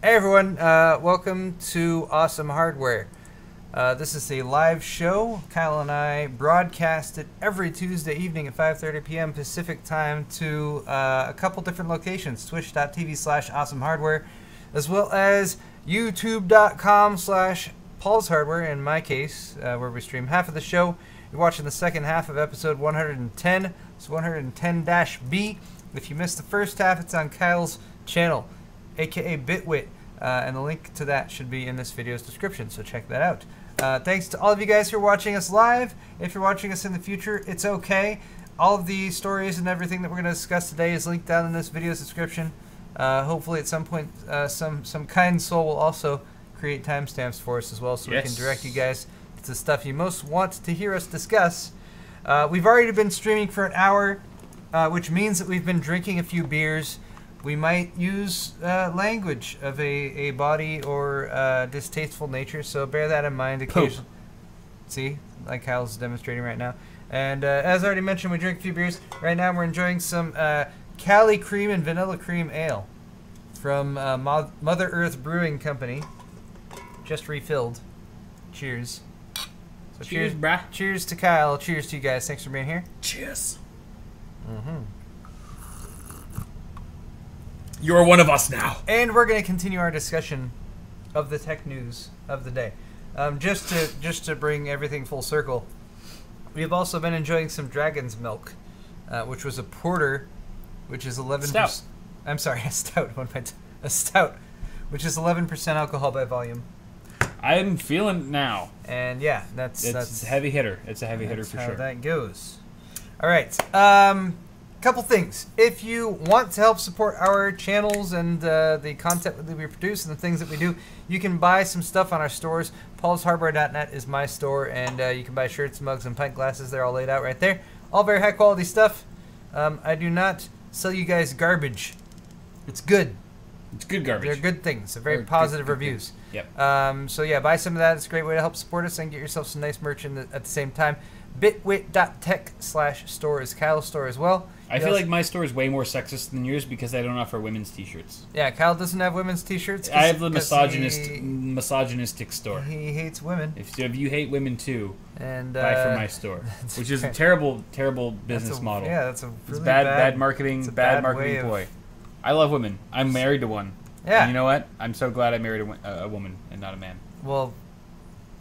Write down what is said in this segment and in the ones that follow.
Hey everyone, welcome to Awesome Hardware. This is a live show. Kyle and I broadcast it every Tuesday evening at 5:30 p.m. Pacific time to a couple different locations, twitch.tv/awesomehardware, as well as youtube.com/paulshardware, in my case, where we stream half of the show. You're watching the second half of episode 110, so 110-B. If you missed the first half, it's on Kyle's channel, aka Bitwit, and the link to that should be in this video's description, so check that out. Thanks to all of you guys who are watching us live. If you're watching us in the future, it's okay. All of the stories and everything that we're going to discuss today is linked down in this video's description. Hopefully at some point some kind soul will also create timestamps for us as well, so we can direct you guys to the stuff you most want to hear us discuss. We've already been streaming for an hour, which means that we've been drinking a few beers. We might use language of a bawdy or distasteful nature, so bear that in mind occasionally. See, like Kyle's demonstrating right now. And as I already mentioned, we drink a few beers. Right now we're enjoying some Cali Cream and Vanilla Cream Ale from Mother Earth Brewing Company. Just refilled. Cheers. So cheers, brah. Cheers to Kyle. Cheers to you guys. Thanks for being here. Cheers. Mm-hmm. You're one of us now. And we're going to continue our discussion of the tech news of the day. Just to bring everything full circle, we've also been enjoying some Dragon's Milk, which was a porter, which is 11%. Stout. I'm sorry, a stout. A stout, which is 11% alcohol by volume. I'm feeling it now. And yeah, that's a heavy hitter. It's a heavy hitter for how sure. That goes. All right. Couple things. If you want to help support our channels and the content that we produce and the things that we do, you can buy some stuff on our stores. paulshardware.net is my store, and you can buy shirts, mugs, and pint glasses. They're all laid out right there. All very high quality stuff. I do not sell you guys garbage. It's good. It's good garbage. They're good things. They're very positive reviews. Yep. So yeah, buy some of that. It's a great way to help support us and get yourself some nice merch at the same time. bitwit.tech/store is Kyle's store as well. I feel like my store is way more sexist than yours because I don't offer women's t-shirts. Yeah, Kyle doesn't have women's t-shirts. I have the misogynistic store. He hates women. If you hate women too, and buy from my store, which is a terrible business model. Yeah, that's a really bad marketing, bad marketing of... ploy. I love women. I'm married to one. Yeah. And you know what? I'm so glad I married a woman and not a man. Well,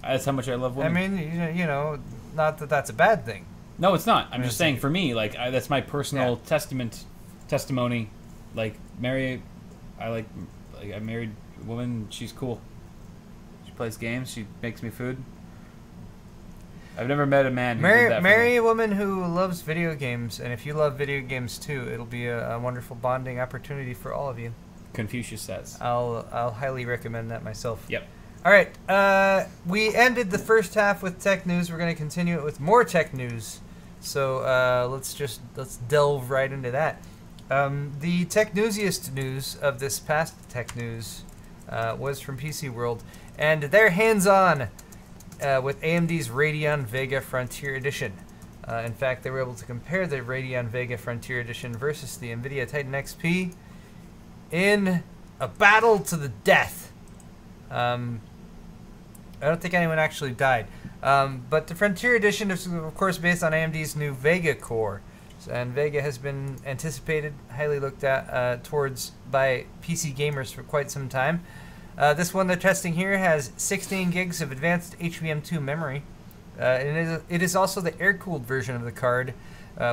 that's how much I love women. I mean, you know, not that that's a bad thing. No, it's not. I'm just saying, for me, like, that's my personal testimony. Like, I married a woman. She's cool. She plays games. She makes me food. I've never met a man who did that for marry me. a woman who loves video games, and if you love video games too, it'll be a wonderful bonding opportunity for all of you. Confucius says. I'll highly recommend that myself. Yep. All right. We ended the first half with tech news. We're going to continue it with more tech news. So let's delve right into that. The tech newsiest news of this past tech news was from PC World, and they're hands-on with AMD's Radeon Vega Frontier Edition. In fact, they were able to compare the Radeon Vega Frontier Edition versus the NVIDIA Titan XP in a battle to the death. I don't think anyone actually died. But the Frontier Edition is, of course, based on AMD's new Vega core. And Vega has been anticipated, highly looked at towards by PC gamers for quite some time. This one they're testing here has 16 gigs of advanced HBM2 memory. And it is also the air-cooled version of the card,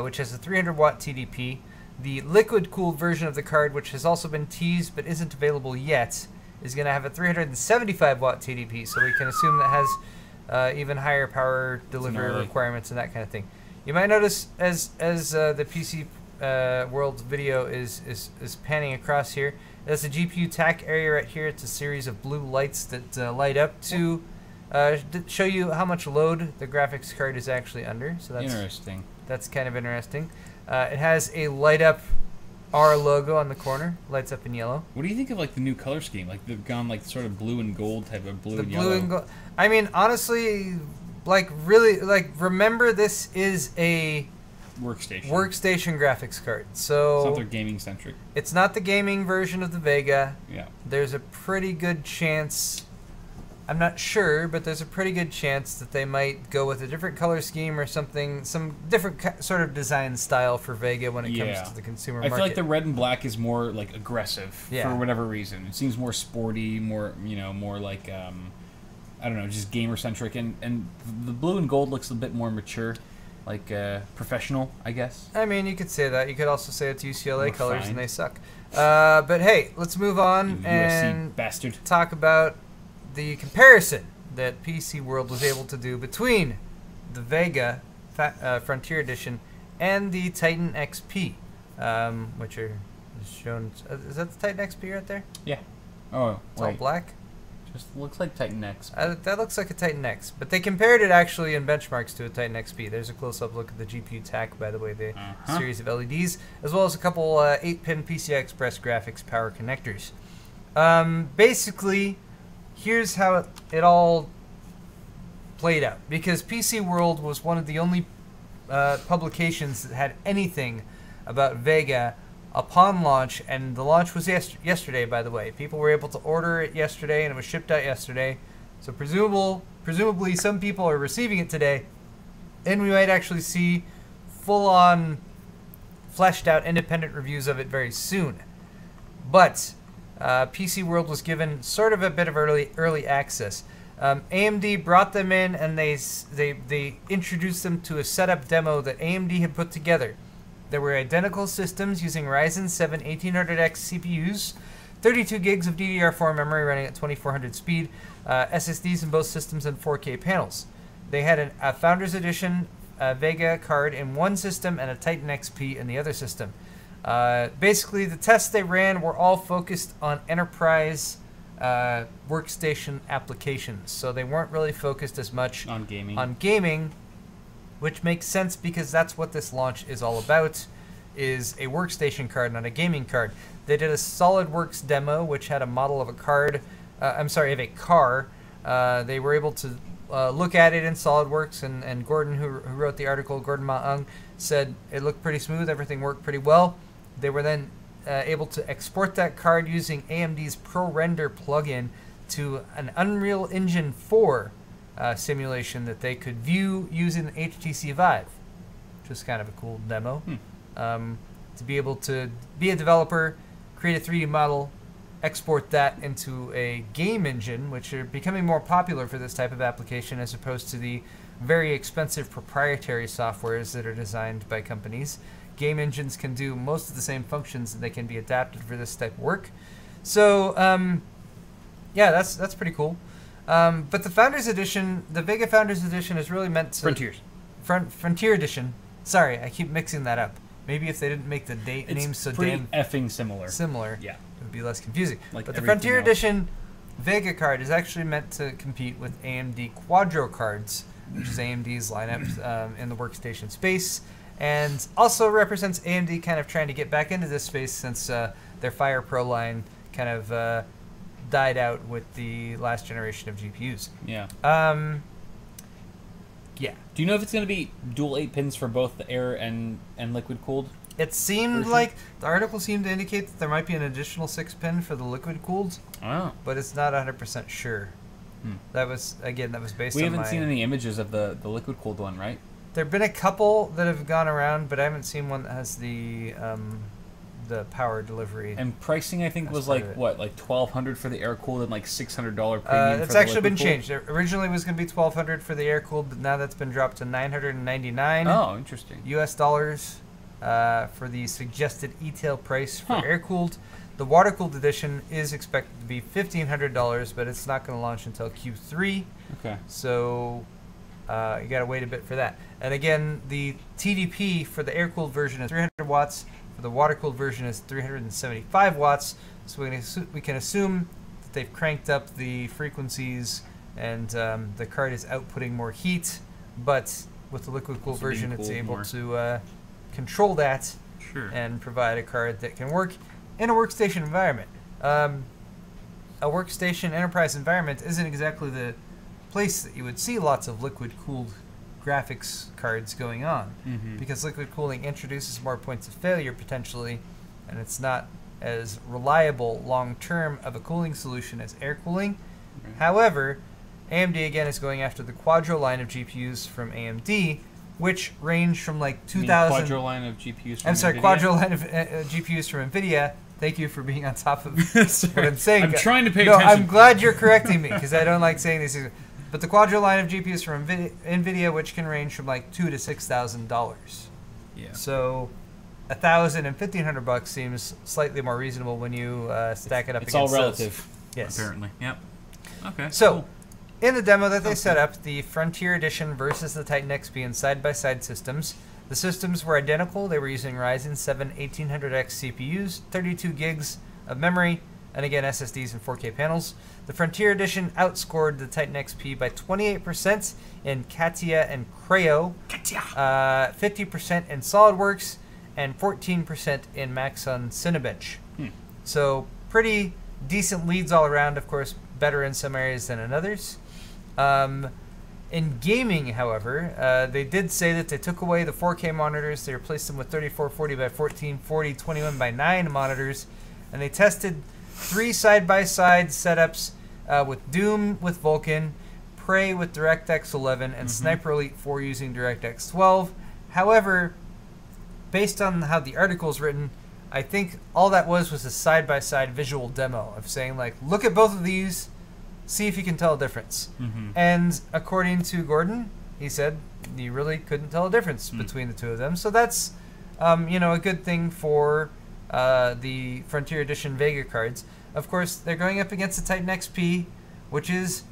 which has a 300-watt TDP. The liquid-cooled version of the card, which has also been teased but isn't available yet, is going to have a 375-watt TDP, so we can assume that has even higher power delivery requirements and that kind of thing. You might notice as the PC World video is panning across here, there's a GPU TAC area right here. It's a series of blue lights that light up to show you how much load the graphics card is actually under. So that's interesting. That's kind of interesting. It has a light up R logo on the corner, lights up in yellow. What do you think of like the new color scheme? Like they've gone like sort of blue and gold type of blue and yellow. Blue and gold. I mean, honestly, like really, like remember this is a workstation. Workstation graphics card. It's So not their gaming centric. it's not the gaming version of the Vega. Yeah. There's a pretty good chance, I'm not sure, but there's a pretty good chance that they might go with a different color scheme or something, some different sort of design style for Vega when it comes to the consumer I market. feel like the red and black is more like aggressive for whatever reason. It seems more sporty, more more like I don't know, just gamer centric, and the blue and gold looks a bit more mature, like professional, I guess. I mean, you could say that. You could also say it's UCLA Look colors fine. and they suck. But hey, let's move on and bastard. talk about the comparison that PC World was able to do between the Vega Frontier Edition and the Titan XP, which are shown. Is that the Titan XP right there? Yeah. Oh, It's all black. Just looks like Titan X. That looks like a Titan X, but they compared it actually in benchmarks to a Titan XP. There's a close-up look at the GPU TAC, by the way, the series of LEDs, as well as a couple 8-pin PCI Express graphics power connectors. Basically, here's how it all played out. Because PC World was one of the only publications that had anything about Vega upon launch, and the launch was yesterday, by the way. People were able to order it yesterday, and it was shipped out yesterday. So presumably some people are receiving it today, and we might actually see full-on, fleshed-out independent reviews of it very soon. But PC World was given sort of a bit of early access. AMD brought them in, and they introduced them to a setup demo that AMD had put together. There were identical systems using Ryzen 7 1800X CPUs, 32 gigs of DDR4 memory running at 2400 speed, SSDs in both systems, and 4K panels. They had a Founders Edition Vega card in one system and a Titan XP in the other system. Basically, the tests they ran were all focused on enterprise workstation applications, so they weren't really focused as much on gaming, which makes sense because that's what this launch is all about, is a workstation card, not a gaming card. They did a SolidWorks demo, which had a model of a card, of a car. They were able to look at it in SolidWorks, and Gordon, who wrote the article, Gordon Ma-Ung, said it looked pretty smooth, everything worked pretty well. They were then able to export that card using AMD's ProRender plugin to an Unreal Engine 4 simulation that they could view using the HTC Vive, which was kind of a cool demo. To be able to be a developer, create a 3D model, export that into a game engine, which are becoming more popular for this type of application as opposed to the very expensive proprietary softwares that are designed by companies. Game engines can do most of the same functions, and they can be adapted for this type of work. So, yeah, that's pretty cool. But the Founders Edition, the Vega Founders Edition is really meant to... Frontier Edition. Sorry, I keep mixing that up. Maybe if they didn't make the names so damn... effing similar. Yeah. It would be less confusing. Like, but the Frontier Edition Vega card is actually meant to compete with AMD Quadro cards, which is AMD's lineup in the workstation space, and also represents AMD kind of trying to get back into this space since their Fire Pro line kind of... died out with the last generation of GPUs. Yeah. Yeah. Do you know if it's going to be dual 8 pins for both the air and liquid cooled? It seemed like the article seemed to indicate that there might be an additional 6-pin for the liquid cooled. Oh. But it's not 100% sure. That was based on We haven't seen any images of the liquid cooled one, right? There've been a couple that have gone around, but I haven't seen one that has the power delivery. And pricing, I think, was like $1,200 for the air cooled and like $600 premium. It's actually been changed. Originally, it was going to be $1,200 for the air cooled, but now that's been dropped to $999. Oh, interesting. US dollars for the suggested e-tail price for air cooled. The water cooled edition is expected to be $1,500, but it's not going to launch until Q3. Okay. So you got to wait a bit for that. And again, the TDP for the air cooled version is 300 watts. The water-cooled version is 375 watts, so we can assume that they've cranked up the frequencies and the card is outputting more heat, but with the liquid-cooled version it's able to control that and provide a card that can work in a workstation environment. A workstation enterprise environment isn't exactly the place that you would see lots of liquid-cooled graphics cards going on, because liquid cooling introduces more points of failure potentially, and it's not as reliable long-term of a cooling solution as air cooling. However, AMD again is going after the Quadro line of GPUs from AMD, which range from like 2000. Quadro line of GPUs from I'm sorry, NVIDIA? Quadro line of GPUs from NVIDIA. Thank you for being on top of what I'm saying. I'm trying to pay no, attention. I'm glad you're correcting me because I don't like saying these things. But the Quadro line of GPUs from NVIDIA, which can range from like $2,000 to $6,000. Yeah. So $1,000 and $1,500 seems slightly more reasonable when you stack it up. It's against all relative. Those. Yes. Apparently. Yep. Okay. So, cool. in the demo that they set up, the Frontier Edition versus the Titan XP in side-by-side systems. The systems were identical. They were using Ryzen 7 1800X CPUs, 32 gigs of memory, and again SSDs and 4K panels. The Frontier Edition outscored the Titan XP by 28% in CATIA and Creo, 50% in SolidWorks, and 14% in Maxon Cinebench. So pretty decent leads all around. Of course, better in some areas than in others. In gaming, however, they did say that they took away the 4K monitors. They replaced them with 3440 by 1440, 21 by 9 monitors, and they tested 3 side-by-side setups with Doom with Vulkan, Prey with DirectX 11, and Sniper Elite 4 using DirectX 12. However, based on how the article is written, I think all that was a side-by-side visual demo of saying, like, look at both of these, see if you can tell a difference. And according to Gordon, he said you really couldn't tell a difference between the two of them. So that's, a good thing for the Frontier Edition Vega cards. Of course, they're going up against the Titan XP, which is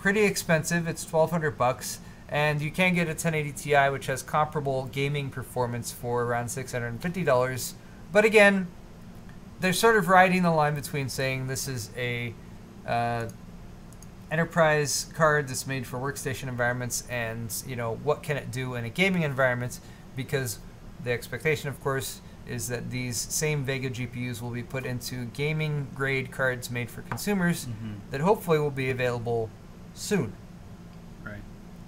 pretty expensive. It's $1,200, and you can get a 1080 Ti, which has comparable gaming performance for around $650. But again, they're sort of riding the line between saying this is a enterprise card that's made for workstation environments, and what can it do in a gaming environment, because the expectation, of course, is that these same Vega GPUs will be put into gaming grade cards made for consumers that hopefully will be available soon. Right.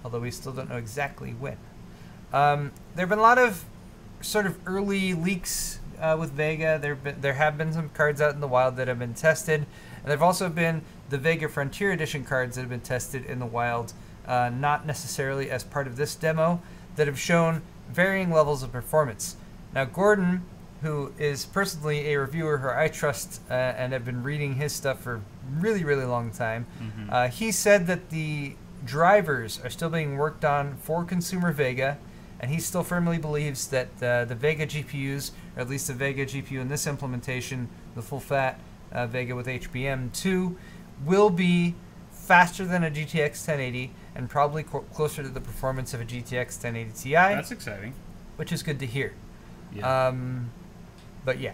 Although we still don't know exactly when. There have been a lot of sort of early leaks with Vega. There have been some cards out in the wild that have been tested, and there have also been the Vega Frontier Edition cards that have been tested in the wild, not necessarily as part of this demo, that have shown varying levels of performance. Now, Gordon, who is personally a reviewer who I trust and have been reading his stuff for a really, really long time, he said that the drivers are still being worked on for consumer Vega, and he still firmly believes that the Vega GPUs, or at least the Vega GPU in this implementation, the full-fat Vega with HBM2, will be faster than a GTX 1080 and probably closer to the performance of a GTX 1080 Ti. That's exciting. Which is good to hear. Yeah. But yeah.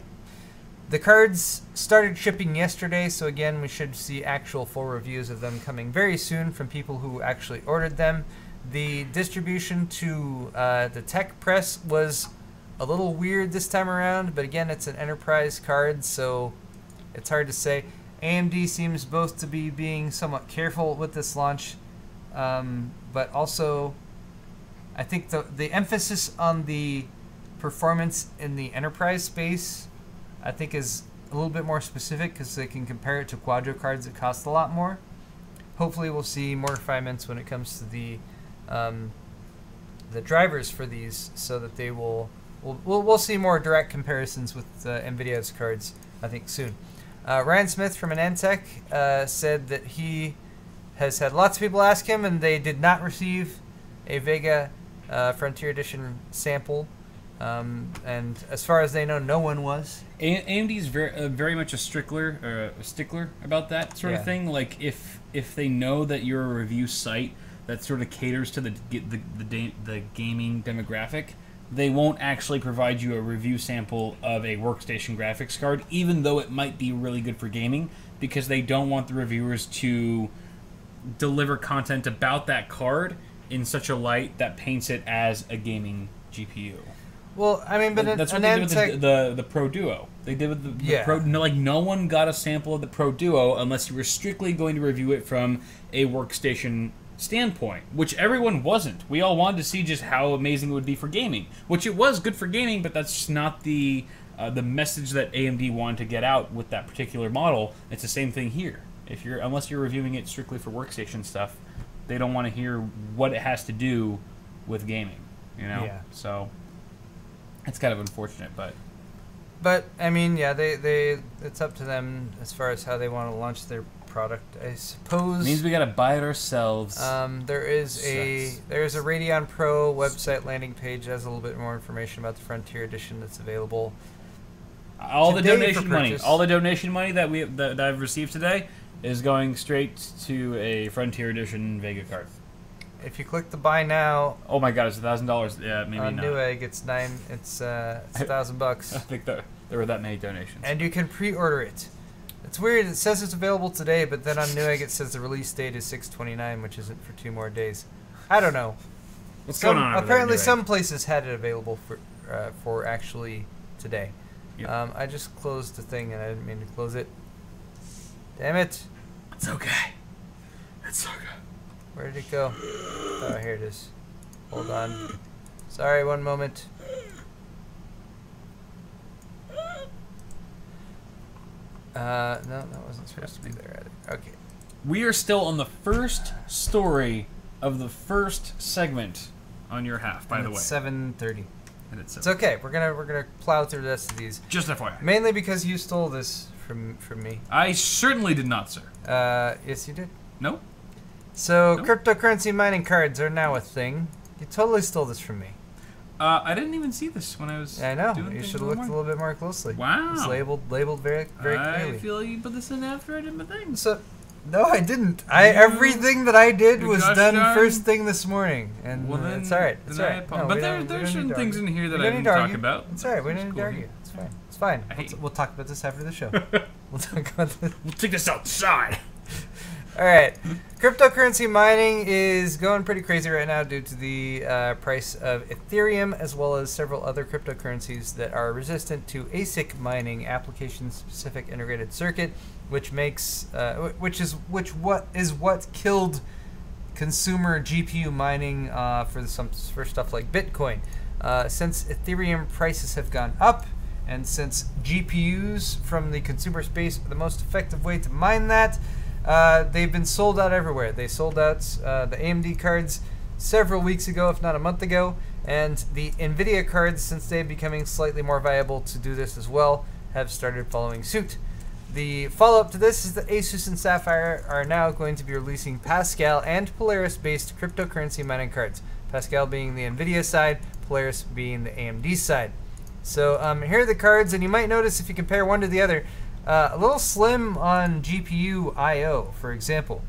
The cards started shipping yesterday, so again, we should see actual full reviews of them coming very soon from people who actually ordered them. The distribution to the tech press was a little weird this time around, but again, it's an enterprise card, so it's hard to say. AMD seems both to be being somewhat careful with this launch, but also I think the emphasis on the performance in the enterprise space, I think, is a little bit more specific because they can compare it to Quadro cards that cost a lot more. Hopefully we'll see more refinements when it comes to the drivers for these, so that they we'll see more direct comparisons with NVIDIA's cards, I think, soon. Ryan Smith from Anantech said that he has had lots of people ask him, and they did not receive a Vega Frontier Edition sample. And as far as they know, no one was. AMD's very much a stickler about that sort of thing. Like if they know that you're a review site that sort of caters to the gaming demographic, they won't actually provide you a review sample of a workstation graphics card, even though it might be really good for gaming, because they don't want the reviewers to deliver content about that card in such a light that paints it as a gaming GPU. Well, I mean, but that's what they did with the Pro Duo. They did with the Pro. No one got a sample of the Pro Duo unless you were strictly going to review it from a workstation standpoint, which everyone wasn't. We all wanted to see just how amazing it would be for gaming, which it was good for gaming, but that's just not the message that AMD wanted to get out with that particular model. It's the same thing here. Unless you're reviewing it strictly for workstation stuff, they don't want to hear what it has to do with gaming, you know? Yeah. So it's kind of unfortunate, but I mean, yeah, they it's up to them as far as how they want to launch their product, I suppose. it means we got to buy it ourselves. There is a Radeon Pro website landing page that has a little bit more information about the Frontier Edition that's available. All the donation money that I've received today is going straight to a Frontier Edition Vega card. If you click the buy now, oh my god, it's $1,000. Yeah, maybe on not. Newegg, it's $1,000. I think there were that many donations. And you can pre-order it. It's weird. It says it's available today, but then on Newegg it says the release date is 6/29, which isn't for 2 more days. I don't know. What's going on? Apparently, some places had it available for actually today. Yep. I just closed the thing and I didn't mean to close it. Damn it! It's okay. It's okay. Where did it go? Oh, here it is. Hold on. Sorry, one moment. No, that wasn't supposed to be there either. Okay. We are still on the first story of the first segment on your half, by the way. 7:30. And it's okay. We're gonna plow through the rest of these. Just FYI. Mainly because you stole this from me. I certainly did not, sir. Yes, you did. No. So cryptocurrency mining cards are now a thing. You totally stole this from me. I didn't even see this when I was. I know. Doing You things should have looked a little bit more closely. Wow. It's labeled very clearly. I feel like you put this in after I did my thing. So, no, I didn't. Everything that I did was done first thing this morning, and well, then, it's all right. It's all right. No, but there's certain things in here that I didn't talk about. It's all right. We don't need to argue. It's fine. It's fine. We'll talk about this after the show. We'll talk about this. We'll take this outside. All right. Cryptocurrency mining is going pretty crazy right now due to the price of Ethereum, as well as several other cryptocurrencies that are resistant to ASIC mining, application-specific integrated circuit, which makes what killed consumer GPU mining for stuff like Bitcoin. Since Ethereum prices have gone up, and since GPUs from the consumer space are the most effective way to mine that, they've been sold out everywhere. They sold out the AMD cards several weeks ago, if not a month ago, and the NVIDIA cards, since they're becoming slightly more viable to do this as well, have started following suit. The follow-up to this is that Asus and Sapphire are now going to be releasing Pascal and Polaris-based cryptocurrency mining cards. Pascal being the NVIDIA side, Polaris being the AMD side. So here are the cards, and you might notice if you compare one to the other, a little slim on GPU I/O, for example.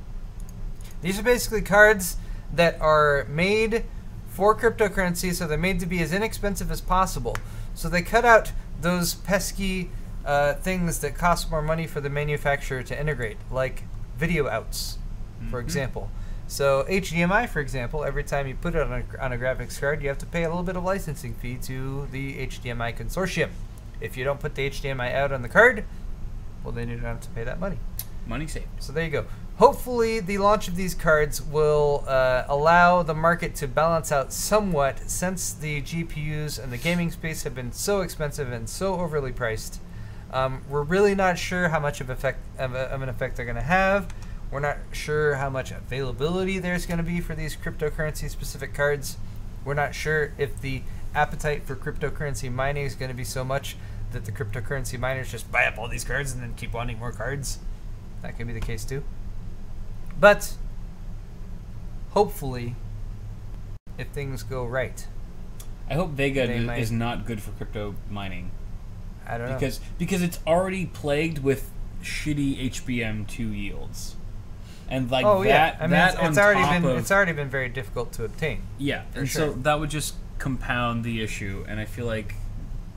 These are basically cards that are made for cryptocurrency, so they're made to be as inexpensive as possible. So they cut out those pesky things that cost more money for the manufacturer to integrate, like video outs, for example. So HDMI, for example, every time you put it on a graphics card, you have to pay a little bit of licensing fee to the HDMI consortium. If you don't put the HDMI out on the card, well, then you don't have to pay that money. Money saved. So there you go. Hopefully, the launch of these cards will allow the market to balance out somewhat, since the GPUs and the gaming space have been so expensive and so overly priced. We're really not sure how much of an effect they're going to have. We're not sure how much availability there's going to be for these cryptocurrency-specific cards. We're not sure if the appetite for cryptocurrency mining is going to be so much that the cryptocurrency miners just buy up all these cards and then keep wanting more cards. That could be the case too. But hopefully, if things go right, I hope Vega is not good for crypto mining. I don't know. Because it's already plagued with shitty HBM2 yields. And like it's already been very difficult to obtain. Yeah, and so that would just compound the issue, and I feel like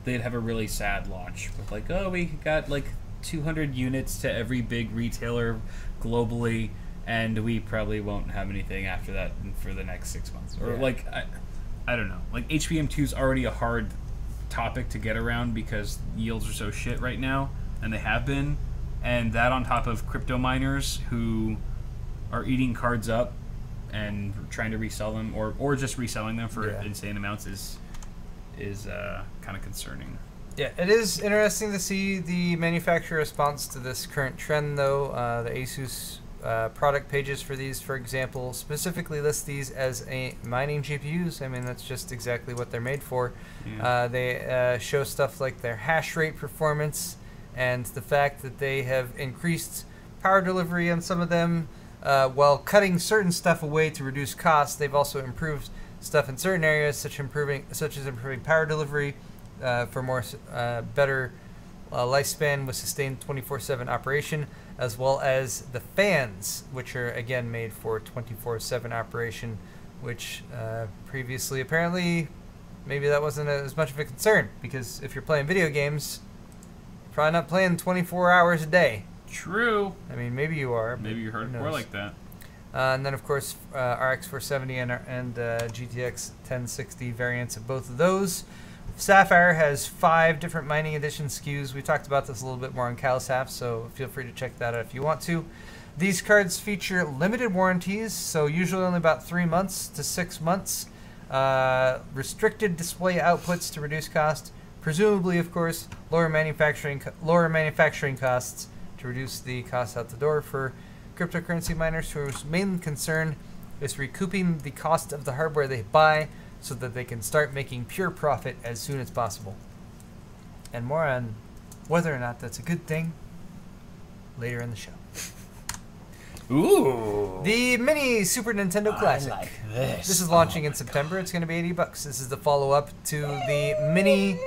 they'd have a really sad launch with like, oh, we got like 200 units to every big retailer globally, and we probably won't have anything after that for the next 6 months. Or like, I don't know. Like HBM2 is already a hard topic to get around because yields are so shit right now, and they have been, and that on top of crypto miners who are eating cards up and trying to resell them, or just reselling them for Yeah. insane amounts is kind of concerning. Yeah, it is interesting to see the manufacturer response to this current trend, though. The Asus product pages for these, for example, specifically list these as mining GPUs. I mean, that's just exactly what they're made for. Yeah. They show stuff like their hash rate performance and the fact that they have increased power delivery on some of them while cutting certain stuff away to reduce costs. They've also improved stuff in certain areas, such as improving power delivery for better lifespan with sustained 24/7 operation, as well as the fans, which are again made for 24/7 operation, which previously apparently maybe that wasn't as much of a concern, because if you're playing video games, you're probably not playing 24 hours a day. True. I mean, maybe you are. Maybe you heard more like that. And then, of course, RX 470 and GTX 1060 variants of both of those. Sapphire has 5 different mining edition SKUs. We talked about this a little bit more on CalSAF, so feel free to check that out if you want to. These cards feature limited warranties, so usually only about 3 months to 6 months. Restricted display outputs to reduce cost. Presumably, of course, lower manufacturing costs to reduce the cost out the door for cryptocurrency miners whose main concern is recouping the cost of the hardware they buy so that they can start making pure profit as soon as possible. And more on whether or not that's a good thing later in the show. Ooh. The Mini Super Nintendo Classic. I like this. This is launching in September. It's going to be $80. This is the follow-up to the Mini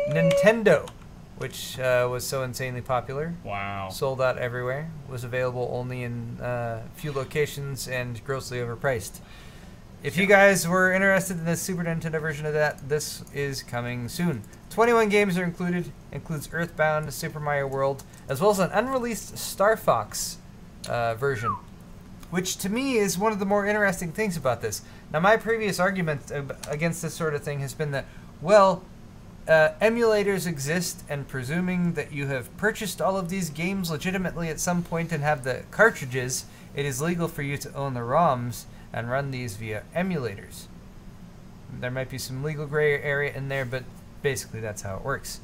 Nintendo, which was so insanely popular. Wow. Sold out everywhere. Was available only in a few locations and grossly overpriced. If you guys were interested in the Super Nintendo version of that, this is coming soon. 21 games are included. Includes Earthbound, Super Mario World, as well as an unreleased Star Fox version, which to me is one of the more interesting things about this. Now, my previous argument against this sort of thing has been that, well, emulators exist, and presuming that you have purchased all of these games legitimately at some point and have the cartridges, it is legal for you to own the ROMs and run these via emulators. There might be some legal gray area in there, but basically that's how it works.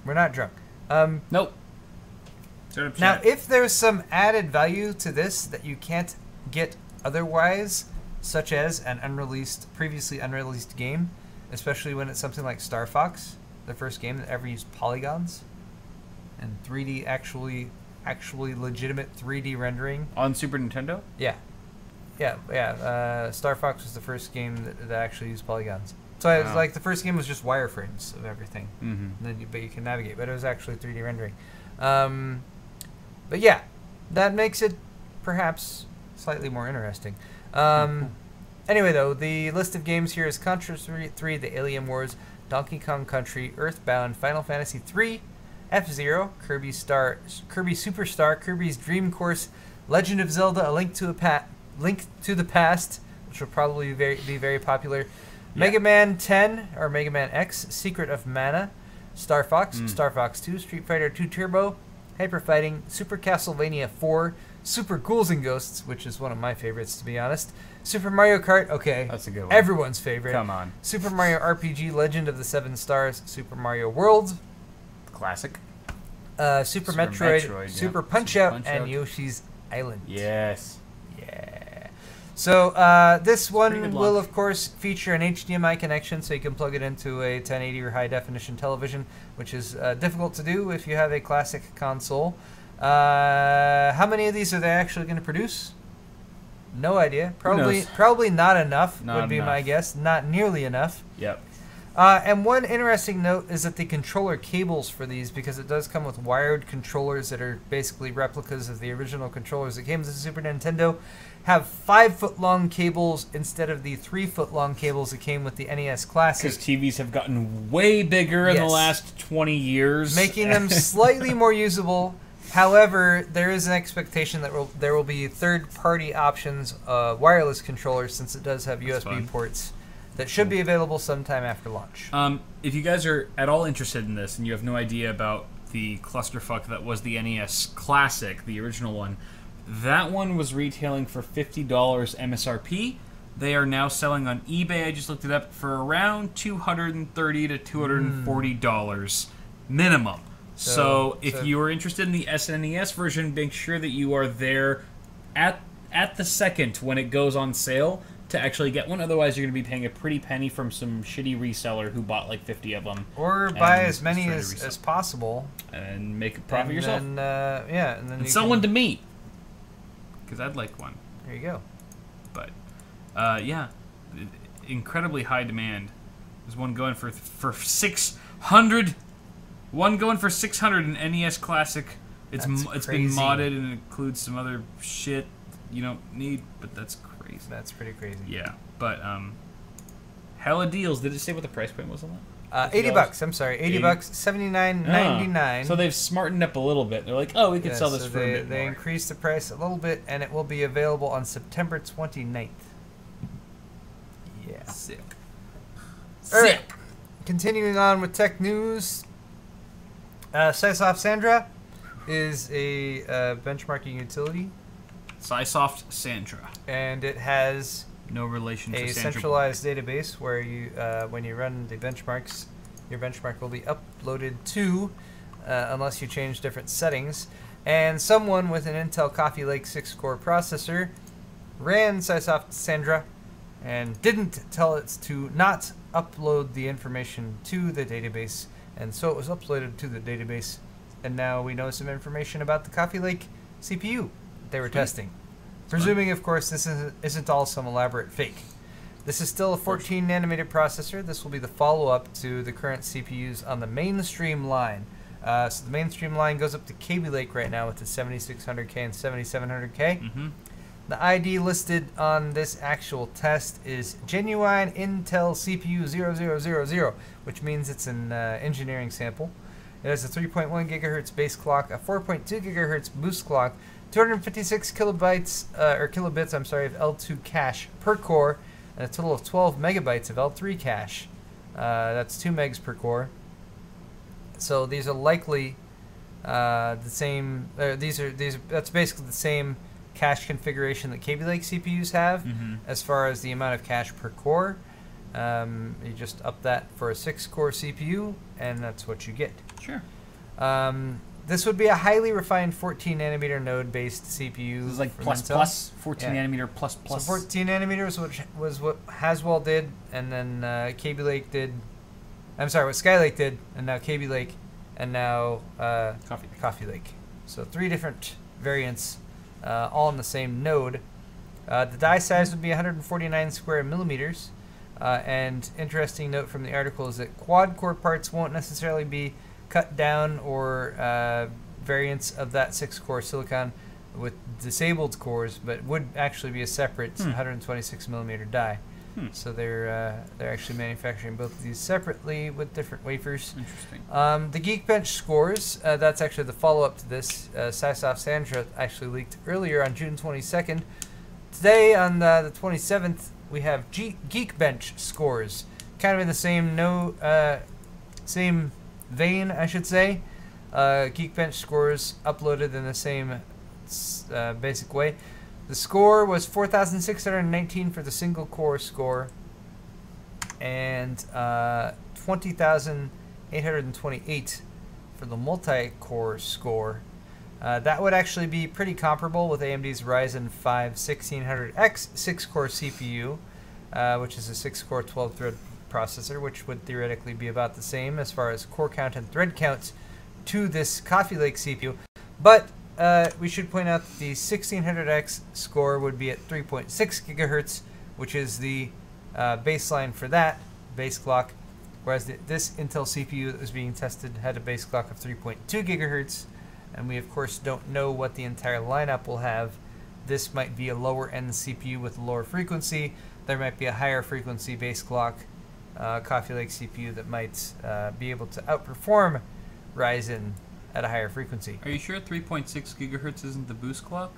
We're not drunk. Nope. Now, if there's some added value to this that you can't get otherwise, such as an previously unreleased game, especially when it's something like Star Fox, the first game that ever used polygons and 3D, actually legitimate 3D rendering. On Super Nintendo? Yeah. Star Fox was the first game that actually used polygons. So it was like the first game was just wireframes of everything. Mm-hmm. And then but you can navigate, but it was actually 3D rendering. But yeah, that makes it perhaps slightly more interesting. Anyway, though, the list of games here is Contra 3, The Alien Wars, Donkey Kong Country, Earthbound, Final Fantasy 3, F-Zero, Kirby Superstar, Kirby's Dream Course, Legend of Zelda: A Link to the Past, which will probably be very popular, yeah. Mega Man 10 or Mega Man X, Secret of Mana, Star Fox, Star Fox 2, Street Fighter 2 Turbo, Hyper Fighting, Super Castlevania 4, Super Ghouls and Ghosts, which is one of my favorites, to be honest. Super Mario Kart, okay. That's a good one. Everyone's favorite. Come on. Super Mario RPG, Legend of the Seven Stars, Super Mario World. Classic. Super Metroid, Super Punch-Out, and Out. Yoshi's Island. Yes. Yeah. So this one will, of course, feature an HDMI connection, so you can plug it into a 1080 or high-definition television, which is difficult to do if you have a classic console. How many of these are they actually going to produce? No idea. Probably not enough, would be my guess. Not nearly enough. Yep. And one interesting note is that the controller cables for these, because it does come with wired controllers that are basically replicas of the original controllers that came with the Super Nintendo, have 5-foot-long cables instead of the 3-foot-long cables that came with the NES Classic. Because TVs have gotten way bigger in the last 20 years. Making them slightly more usable. However, there is an expectation that there will be third-party options, wireless controllers, since it does have USB ports that should be available sometime after launch. If you guys are at all interested in this and you have no idea about the clusterfuck that was the NES Classic, the original one, That one was retailing for $50 MSRP. They are now selling on eBay. I just looked it up for around $230 to $240 minimum. So if you are interested in the SNES version, make sure that you are there at the second when it goes on sale to actually get one. Otherwise, you're going to be paying a pretty penny from some shitty reseller who bought like 50 of them. Or buy as many as possible. And make a profit yourself. And sell one to me. Because I'd like one. There you go. But, yeah. Incredibly high demand. There's one going for 600. One going for 600 in NES Classic. It's been modded and it includes some other shit you don't need, but that's crazy. That's pretty crazy. Yeah, but hella deals. Did it say what the price point was on that? $80. I'm sorry, $80. $79.99. So they've smartened up a little bit. They're like, oh, we could sell this for a bit more. They increased the price a little bit, and it will be available on September 29th. Yeah. Sick. All right. Continuing on with tech news. SiSoft Sandra is a benchmarking utility. SiSoft Sandra. And it has no relation to a Sandra centralized database where you, when you run the benchmarks, your benchmark will be uploaded to, unless you change different settings. And someone with an Intel Coffee Lake 6-core processor ran SiSoft Sandra and didn't tell it to not upload the information to the database, and so it was uploaded to the database, and now we know some information about the Coffee Lake CPU they were testing. Presuming, of course, this isn't all some elaborate fake. This is still a 14-nanometer processor. This will be the follow-up to the current CPUs on the mainstream line. So the mainstream line goes up to Kaby Lake right now with the 7600K and 7700K. Mm-hmm. The ID listed on this actual test is Genuine Intel CPU 0000, which means it's an engineering sample. It has a 3.1 gigahertz base clock, a 4.2 gigahertz boost clock, 256 kilobits of L2 cache per core, and a total of 12 megabytes of L3 cache. That's 2 megs per core. So these are likely the same. That's basically the same cache configuration that Kaby Lake CPUs have, as far as the amount of cache per core. You just up that for a 6-core CPU, and that's what you get. Sure. This would be a highly refined 14-nanometer node-based CPU. This is like plus 14 nanometer plus. So 14 nanometers was what Haswell did, and then Kaby Lake did. I'm sorry, what Skylake did, and now Kaby Lake, and now Coffee Lake. So 3 different variants, all on the same node. The die size would be 149 square millimeters. And interesting note from the article is that quad-core parts won't necessarily be cut down, or variants of that 6-core silicon with disabled cores, but would actually be a separate 126 millimeter die. So they're actually manufacturing both of these separately with different wafers. Interesting. The Geekbench scores, that's actually the follow-up to this. SiSoft Sandra actually leaked earlier on June 22nd. Today, on the 27th, we have Geekbench scores, kind of in the same vein, I should say. Geekbench scores uploaded in the same basic way. The score was 4,619 for the single core score, and 20,828 for the multi-core score. That would actually be pretty comparable with AMD's Ryzen 5 1600X 6-core CPU, which is a 6-core 12-thread processor, which would theoretically be about the same as far as core count and thread count to this Coffee Lake CPU. But we should point out that the 1600X score would be at 3.6 gigahertz, which is the baseline for that base clock, whereas this Intel CPU that was being tested had a base clock of 3.2 gigahertz. And we, of course, don't know what the entire lineup will have. This might be a lower-end CPU with a lower frequency. There might be a higher frequency base clock Coffee Lake CPU that might be able to outperform Ryzen at a higher frequency. Are you sure 3.6 gigahertz isn't the boost clock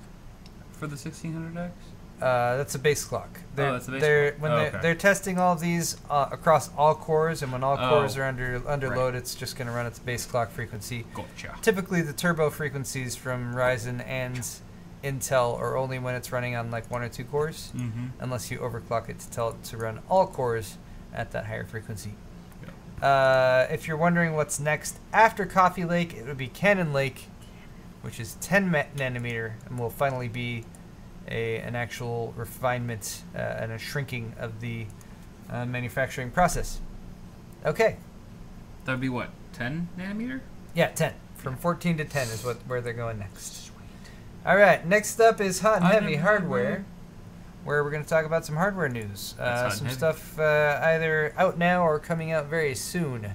for the 1600X? That's a base clock. That's a base clock. They're testing all of these across all cores, and when all cores are under load, it's just going to run its base clock frequency. Gotcha. Typically, the turbo frequencies from Ryzen and Intel, or only when it's running on like 1 or 2 cores, unless you overclock it to tell it to run all cores at that higher frequency. If you're wondering what's next after Coffee Lake, it would be Cannon Lake, which is 10 nanometer, and will finally be an actual refinement and a shrinking of the manufacturing process. Okay. That would be what, 10 nanometer? Yeah, 10. From 14 to 10 is where they're going next. Sweet. All right, next up is Hot and Heavy Hardware, where we're going to talk about some hardware news. Some stuff either out now or coming out very soon,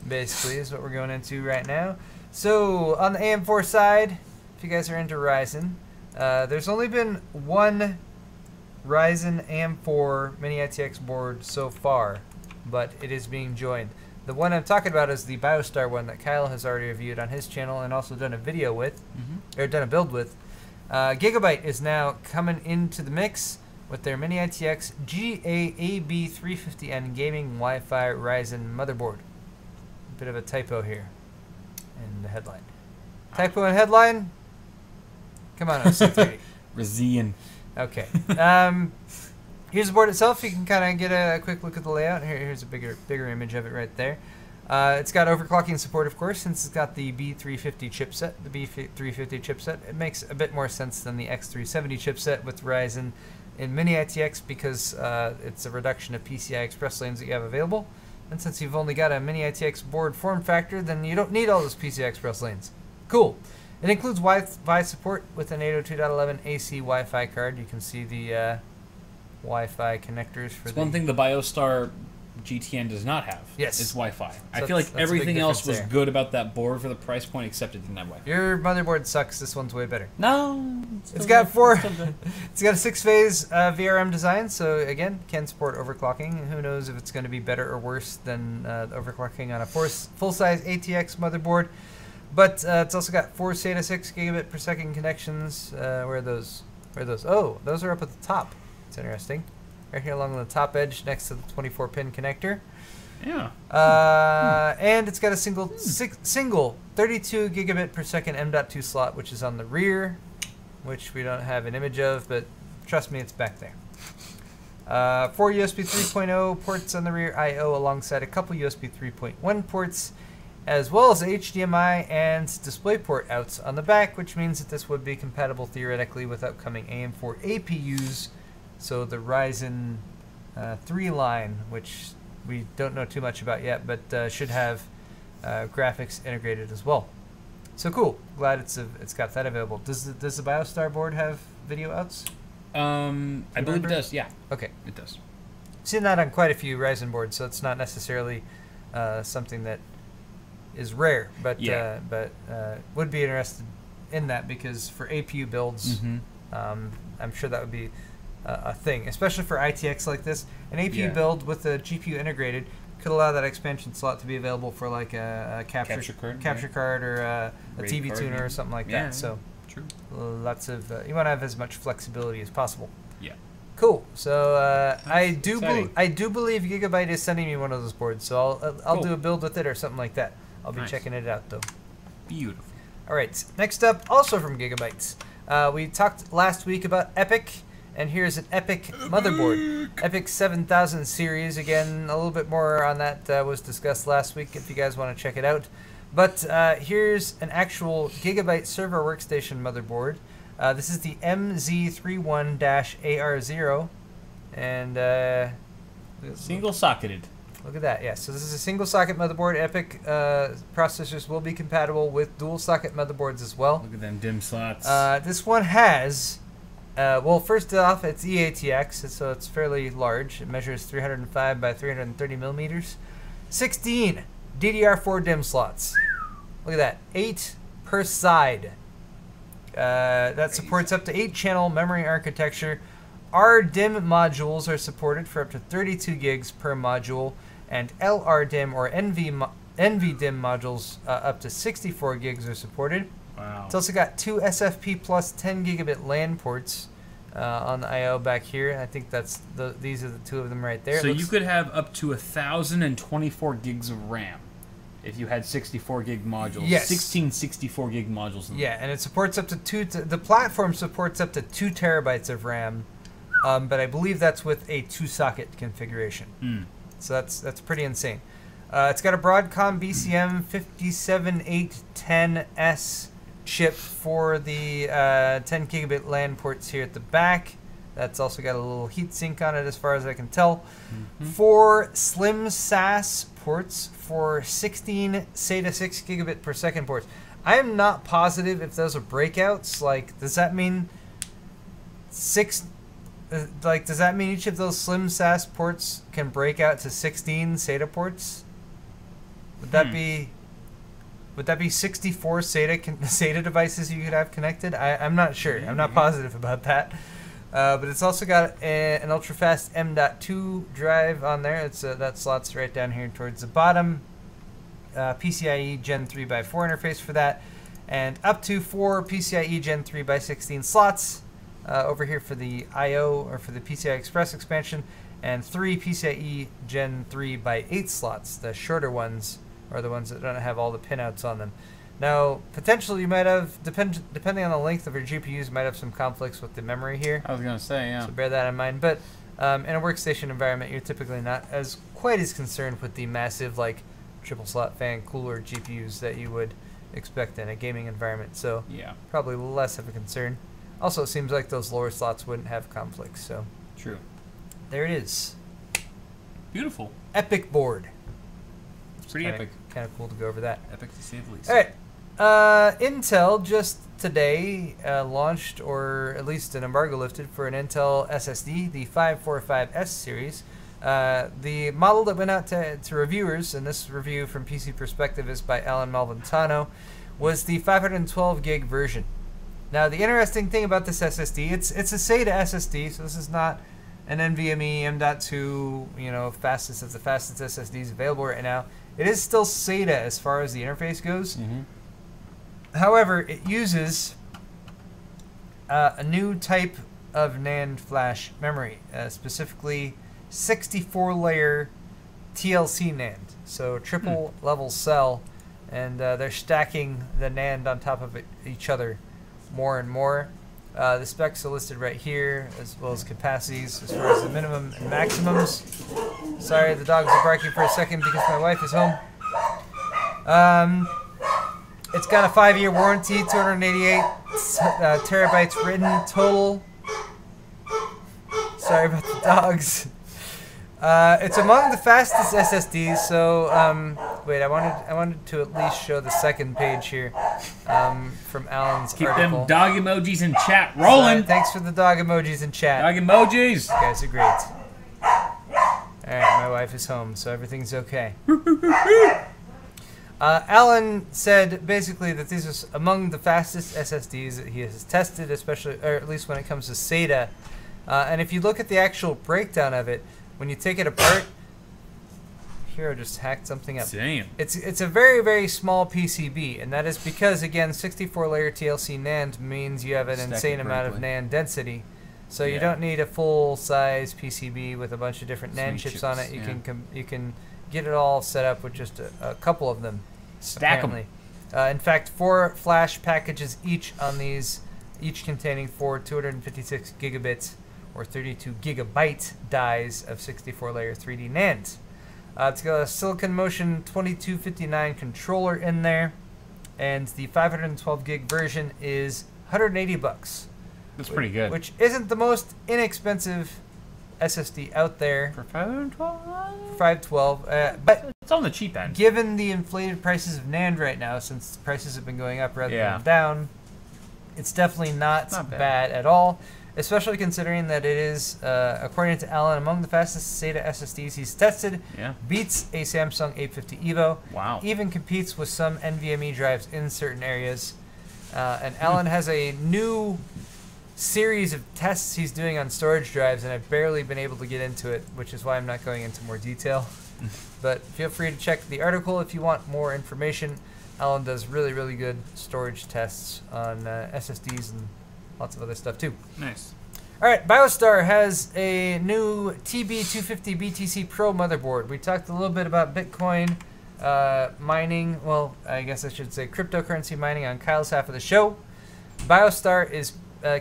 basically, is what we're going into right now. So, on the AM4 side, if you guys are into Ryzen, there's only been one Ryzen AM4 Mini ITX board so far, but it is being joined. The one I'm talking about is the Biostar one that Kyle has already reviewed on his channel and also done a video with, or done a build with. Gigabyte is now coming into the mix with their Mini ITX GAAB350N Gaming Wi-Fi Ryzen motherboard. A bit of a typo here in the headline. Typo in headline? Come on, OC3. Radeon. Okay. Here's the board itself. You can kind of get a quick look at the layout. Here's a bigger image of it right there. It's got overclocking support, of course, since it's got the B350 chipset. The B350 chipset. It makes a bit more sense than the X370 chipset with Ryzen in Mini ITX because it's a reduction of PCI Express lanes that you have available. And since you've only got a Mini ITX board form factor, then you don't need all those PCI Express lanes. Cool. It includes Wi-Fi support with an 802.11 AC Wi-Fi card. You can see the Wi-Fi connectors for one thing the Biostar GTN does not have. Yes. It's Wi-Fi. So I feel like everything else was there. Good about that board for the price point, except it didn't have Wi-Fi. Your motherboard sucks. This one's way better. No. It's got a 6-phase VRM design, so again, can support overclocking. Who knows if it's going to be better or worse than overclocking on a full-size ATX motherboard. But it's also got 4 SATA 6 gigabit per second connections. Where are those? Oh, those are up at the top. It's interesting. Right here along the top edge next to the 24-pin connector. Yeah. And it's got a single 32 gigabit per second M.2 slot, which is on the rear, which we don't have an image of, but trust me, it's back there. 4 USB 3.0 ports on the rear I/O alongside a couple USB 3.1 ports, as well as HDMI and DisplayPort outs on the back, which means that this would be compatible theoretically with upcoming AM4 APUs. So the Ryzen 3 line, which we don't know too much about yet, but should have graphics integrated as well. So cool. Glad it's got that available. Does the Biostar board have video outs? I believe it does. Yeah. Okay. It does. I've seen that on quite a few Ryzen boards, so it's not necessarily something that is rare, but would be interested in that because for APU builds, I'm sure that would be a thing, especially for ITX like this. An APU build with a GPU integrated could allow that expansion slot to be available for like a capture card or a TV tuner or something like that. So true. Lots of you want to have as much flexibility as possible. Yeah. Cool. So I do believe Gigabyte is sending me one of those boards. So I'll do a build with it or something like that. I'll be checking it out though. Beautiful. All right. Next up, also from Gigabyte, we talked last week about Epyc. And here's an Epyc motherboard. Epyc 7000 series. Again, a little bit more on that was discussed last week if you guys want to check it out. But here's an actual Gigabyte server workstation motherboard. This is the MZ31-AR0. And single-socketed. Look at that. Yeah, so this is a single-socket motherboard. Epyc processors will be compatible with dual-socket motherboards as well. Look at them dim slots. This one has... well, first off, it's eATX, so it's fairly large. It measures 305 by 330 millimeters. 16 DDR4 DIMM slots. Look at that. 8 per side. That supports up to 8-channel memory architecture. RDIMM modules are supported for up to 32 gigs per module, and LRDIMM or NVDIMM modules up to 64 gigs are supported. Wow. It's also got 2 SFP plus 10 gigabit LAN ports on the I/O back here. I think these are the 2 of them right there. So you could have up to 1,024 gigs of RAM. if you had 64 gig modules. Yes. 16 64 gig modules. Yeah, and it supports up to the platform supports up to 2 terabytes of RAM, but I believe that's with a 2-socket configuration. So that's pretty insane. It's got a Broadcom BCM 57810S chip for the 10 gigabit LAN ports here at the back. That's also got a little heatsink on it as far as I can tell. 4 slim SAS ports for 16 SATA 6 gigabit per second ports. I am not positive if those are breakouts. Like, does that mean does that mean each of those slim SAS ports can break out to 16 SATA ports? Would that be 64 SATA devices you could have connected? I'm not sure. I'm not positive about that. But it's also got an ultra-fast M.2 drive on there. That slots right down here towards the bottom. PCIe Gen 3x4 interface for that. And up to 4 PCIe Gen 3x16 slots over here for the I.O. or for the PCI Express expansion. And 3 PCIe Gen 3x8 slots. The shorter ones are the ones that don't have all the pinouts on them. Now, potentially you might have, depending on the length of your GPUs, you might have some conflicts with the memory here. I was going to say, yeah. So bear that in mind. But in a workstation environment, you're typically not quite as concerned with the massive, like, triple slot fan cooler GPUs that you would expect in a gaming environment. So yeah, probably less of a concern. Also, it seems like those lower slots wouldn't have conflicts. So true. There it is. Beautiful. Epyc board. Pretty epic. Kind of cool to go over that. Epic to say the least. All right. Intel just today launched, or at least an embargo lifted for an Intel SSD, the 545S series. The model that went out to reviewers, and this review from PC Perspective is by Alan Malventano, was the 512 gig version. Now, the interesting thing about this SSD, it's a SATA SSD, so this is not an NVMe M.2, fastest of the fastest SSDs available right now. It is still SATA as far as the interface goes. However, it uses a new type of NAND flash memory, specifically 64-layer TLC NAND, so triple level cell, and they're stacking the NAND on top of each other more and more. The specs are listed right here, as well as capacities as far as the minimum and maximums. Sorry, the dogs are barking for a second because my wife is home. It's got a 5-year warranty, 288 terabytes written total. Sorry about the dogs. It's among the fastest SSDs, so wait, I wanted to at least show the second page here from Alan's Keep article. them dog emojis in chat rolling. Sorry, thanks for the dog emojis in chat. Dog emojis. You guys are great. Alright, my wife is home, so everything's okay. Alan said basically that these are among the fastest SSDs that he has tested, especially, or at least when it comes to SATA. And if you look at the actual breakdown of it, when you take it apart, Hero just hacked something up. Damn. It's a very, very small PCB, and that is because, again, 64-layer TLC NAND means you have an insane amount of NAND density. So you don't need a full-size PCB with a bunch of different NAND chips on it. You can get it all set up with just a couple of them. Stack them. In fact, 4 flash packages each on these, each containing 4 256 gigabits or 32 gigabyte dies of 64-layer 3D NAND. It's got a Silicon Motion 2259 controller in there, and the 512 gig version is $180. That's pretty good. Which isn't the most inexpensive SSD out there. For 512? For 512. But it's on the cheap end. Given the inflated prices of NAND right now, since prices have been going up rather than down, it's definitely not bad at all. Especially considering that it is, according to Alan, among the fastest SATA SSDs he's tested. Beats a Samsung 850 EVO. Wow. Even competes with some NVMe drives in certain areas. And Alan has a new series of tests he's doing on storage drives, and I've barely been able to get into it, which is why I'm not going into more detail. But feel free to check the article if you want more information. Alan does really, really good storage tests on SSDs and lots of other stuff too. Nice. All right, Biostar has a new TB250 BTC Pro motherboard. We talked a little bit about Bitcoin mining, well, I guess I should say cryptocurrency mining on Kyle's half of the show. Biostar is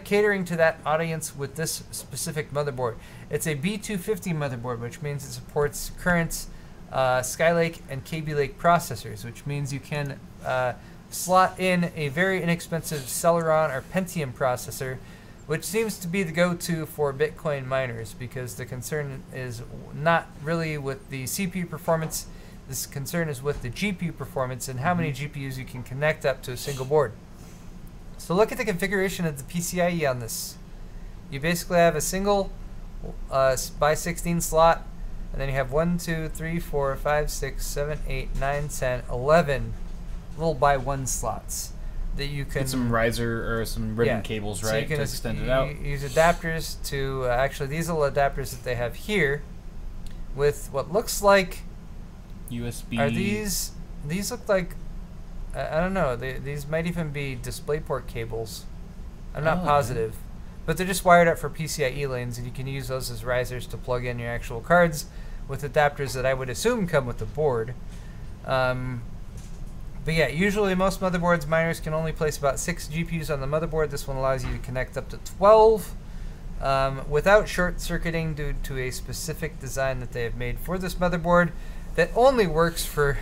catering to that audience with this specific motherboard. It's a B250 motherboard, which means it supports current Skylake and Kaby Lake processors, which means you can slot in a very inexpensive Celeron or Pentium processor, which seems to be the go-to for Bitcoin miners, because the concern is not really with the CPU performance. This concern is with the GPU performance and how many GPUs you can connect up to a single board. So look at the configuration of the PCIe on this. You basically have a single by 16 slot, and then you have 1, 2, 3, 4, 5, 6, 7, 8, 9, 10, 11 little by 1 slots that you can... Get some riser or some ribbon cables, right, so you can to extend it out. Use adapters to... actually, these little adapters that they have here with what looks like... USB... Are these... These look like... I don't know. These might even be DisplayPort cables. I'm not positive. But they're just wired up for PCIe lanes, and you can use those as risers to plug in your actual cards with adapters that I would assume come with the board. But yeah, usually most motherboards, miners can only place about 6 GPUs on the motherboard. This one allows you to connect up to 12 without short-circuiting due to a specific design that they have made for this motherboard that only works for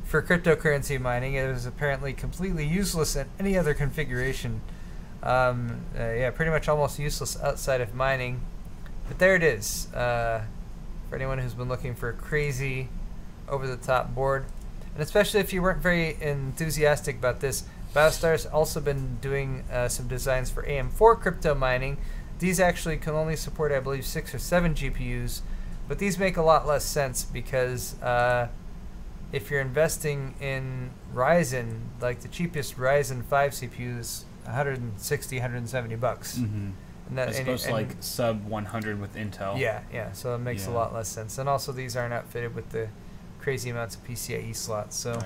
cryptocurrency mining. It is apparently completely useless in any other configuration. Yeah, pretty much almost useless outside of mining. But there it is. For anyone who's been looking for a crazy, over-the-top board. And especially if you weren't very enthusiastic about this, Biostar's also been doing some designs for AM4 crypto mining. These actually can only support, I believe, 6 or 7 GPUs. But these make a lot less sense because... if you're investing in Ryzen, like the cheapest Ryzen 5 CPU is $160, $170 bucks. And that, supposed to like sub 100 with Intel. Yeah. So it makes a lot less sense. And also these aren't outfitted with the crazy amounts of PCIe slots. So,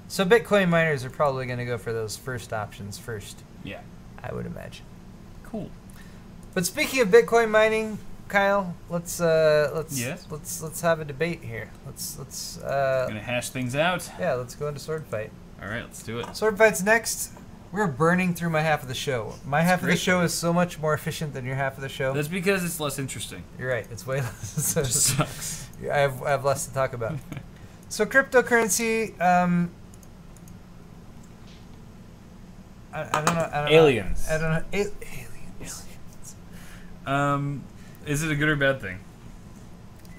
so Bitcoin miners are probably going to go for those first options first. Yeah, I would imagine. Cool. But speaking of Bitcoin mining, Kyle, let's have a debate here. Let's gonna hash things out. Yeah, let's go into sword fight. All right, let's do it. Sword fight's next. We're burning through my half of the show. My half of the show is so much more efficient than your half of the show. That's because it's less interesting. You're right. It's way less. It sucks. I have less to talk about. So cryptocurrency. I don't know. Aliens. I don't know. Aliens. Is it a good or bad thing?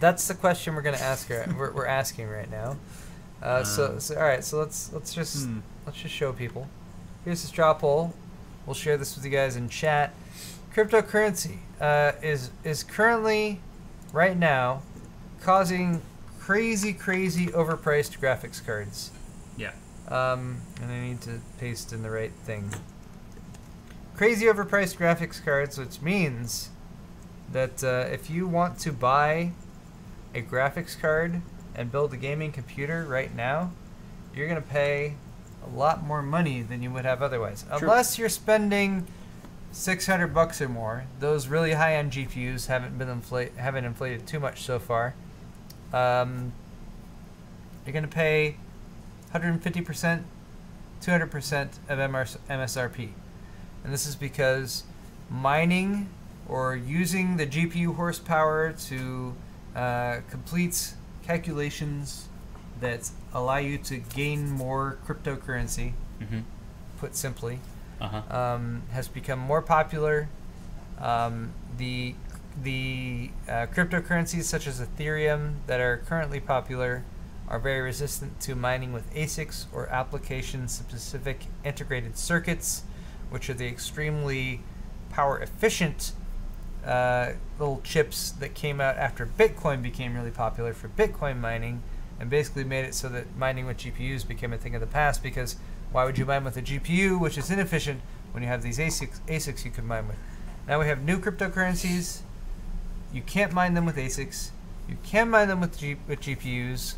That's the question we're gonna ask her. We're asking right now. So all right. So let's just show people. Here's the straw poll. We'll share this with you guys in chat. Cryptocurrency is currently, right now, causing crazy overpriced graphics cards. Yeah. And I need to paste in the right thing. Crazy overpriced graphics cards, which means that if you want to buy a graphics card and build a gaming computer right now, you're going to pay a lot more money than you would have otherwise. True. Unless you're spending $600 or more. Those really high-end GPUs haven't inflated too much so far. You're going to pay 150%, 200% of MSRP. And this is because mining or using the GPU horsepower to complete calculations that allow you to gain more cryptocurrency, put simply, has become more popular. The cryptocurrencies such as Ethereum that are currently popular are very resistant to mining with ASICs or application-specific integrated circuits, which are the extremely power-efficient little chips that came out after Bitcoin became really popular for Bitcoin mining, and basically made it so that mining with GPUs became a thing of the past, because why would you mine with a GPU, which is inefficient, when you have these ASICs you can mine with? Now we have new cryptocurrencies. You can't mine them with ASICs. You can mine them with GPUs.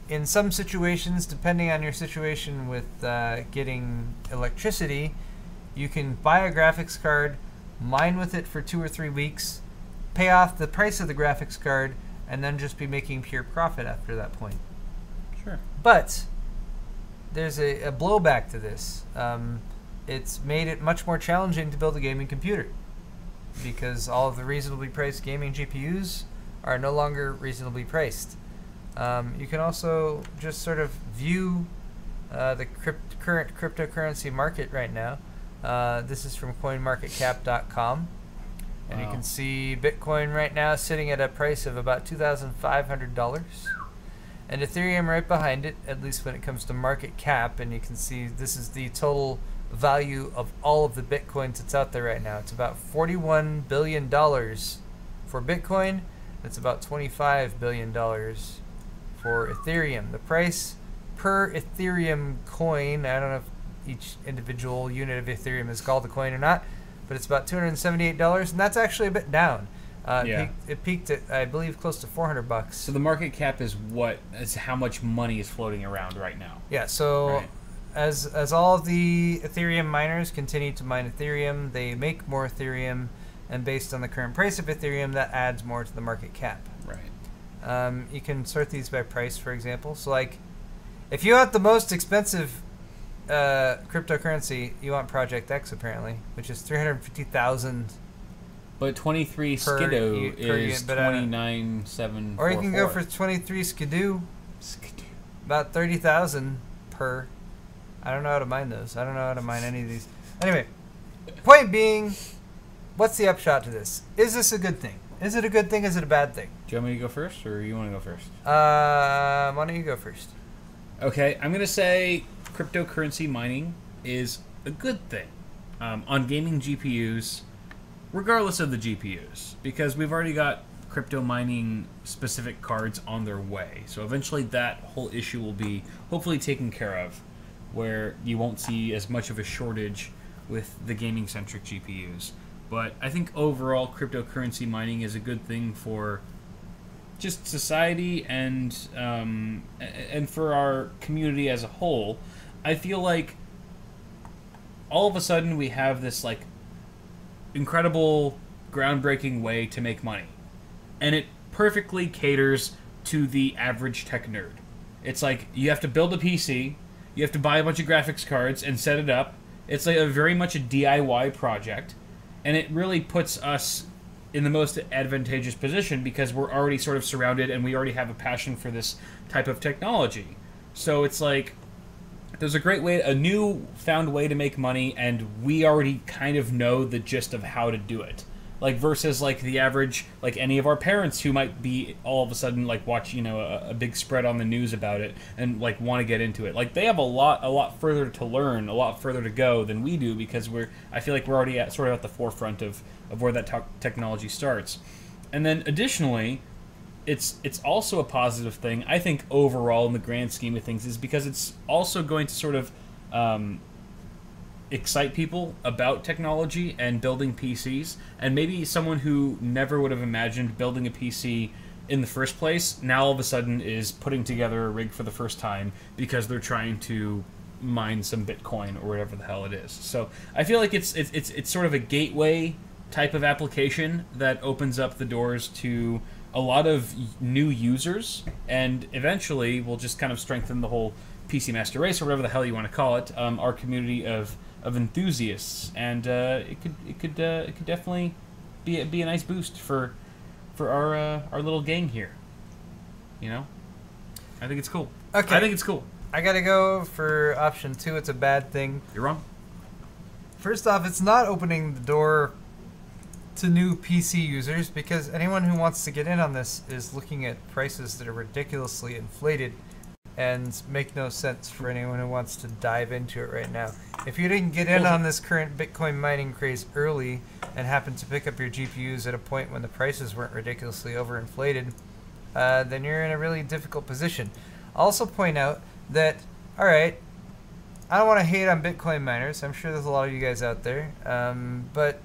In some situations, depending on your situation with getting electricity, you can buy a graphics card, mine with it for 2 or 3 weeks, pay off the price of the graphics card, and then just be making pure profit after that point. Sure. But there's a blowback to this. It's made it much more challenging to build a gaming computer because all of the reasonably priced gaming GPUs are no longer reasonably priced. You can also just sort of view the current cryptocurrency market right now. This is from coinmarketcap.com. And you can see Bitcoin right now sitting at a price of about $2,500. And Ethereum right behind it, at least when it comes to market cap. And you can see this is the total value of all of the Bitcoins that's out there right now. It's about $41 billion for Bitcoin. It's about $25 billion for Ethereum. The price per Ethereum coin, I don't know if each individual unit of Ethereum is called a coin or not, but it's about $278, and that's actually a bit down. It peaked at, I believe, close to $400. So the market cap is how much money is floating around right now. Yeah, so right. As all of the Ethereum miners continue to mine Ethereum, they make more Ethereum, and based on the current price of Ethereum, that adds more to the market cap. Right. You can sort these by price, for example. So, like, if you want the most expensive cryptocurrency, you want Project X, apparently, which is $350,000. But 23 Skidoo is 29,744. Or you can go for 23 Skidoo, about 30,000 per. I don't know how to mine those. I don't know how to mine any of these. Anyway, point being, what's the upshot to this? Is this a good thing? Is it a good thing? Is it a bad thing? Do you want me to go first, or you want to go first? Why don't you go first? Okay, I'm going to say cryptocurrency mining is a good thing on gaming GPUs, regardless of the GPUs, because we've already got crypto mining specific cards on their way. So eventually that whole issue will be hopefully taken care of, where you won't see as much of a shortage with the gaming-centric GPUs. But I think overall cryptocurrency mining is a good thing for just society and for our community as a whole. I feel like all of a sudden we have this like incredible, groundbreaking way to make money, and it perfectly caters to the average tech nerd. It's like you have to build a PC, you have to buy a bunch of graphics cards and set it up. It's like very much a DIY project, and it really puts us in the most advantageous position because we're already sort of surrounded and we already have a passion for this type of technology. So it's like there's a new found way to make money, and we already kind of know the gist of how to do it. Like versus like the average, like any of our parents who might be all of a sudden like watch, a big spread on the news about it and like want to get into it. Like they have a lot further to learn, a lot further to go than we do, because I feel like we're already sort of at the forefront of where that technology starts. And then additionally, it's also a positive thing, I think, overall in the grand scheme of things, is because it's also going to sort of excite people about technology and building PCs, and maybe someone who never would have imagined building a PC in the first place now all of a sudden is putting together a rig for the first time because they're trying to mine some Bitcoin or whatever the hell it is. So I feel like it's sort of a gateway type of application that opens up the doors to a lot of new users, and eventually will just kind of strengthen the whole PC Master Race, or whatever the hell you want to call it, our community of enthusiasts, and it could definitely be a nice boost for our little gang here. I think it's cool. Okay. I think it's cool. I gotta go for option 2. It's a bad thing. You're wrong. First off, it's not opening the door to new PC users, because anyone who wants to get in on this is looking at prices that are ridiculously inflated and make no sense for anyone who wants to dive into it right now. If you didn't get in on this current Bitcoin mining craze early and happened to pick up your GPUs at a point when the prices weren't ridiculously overinflated, then you're in a really difficult position. I'll also point out that, alright, I don't want to hate on Bitcoin miners. I'm sure there's a lot of you guys out there. But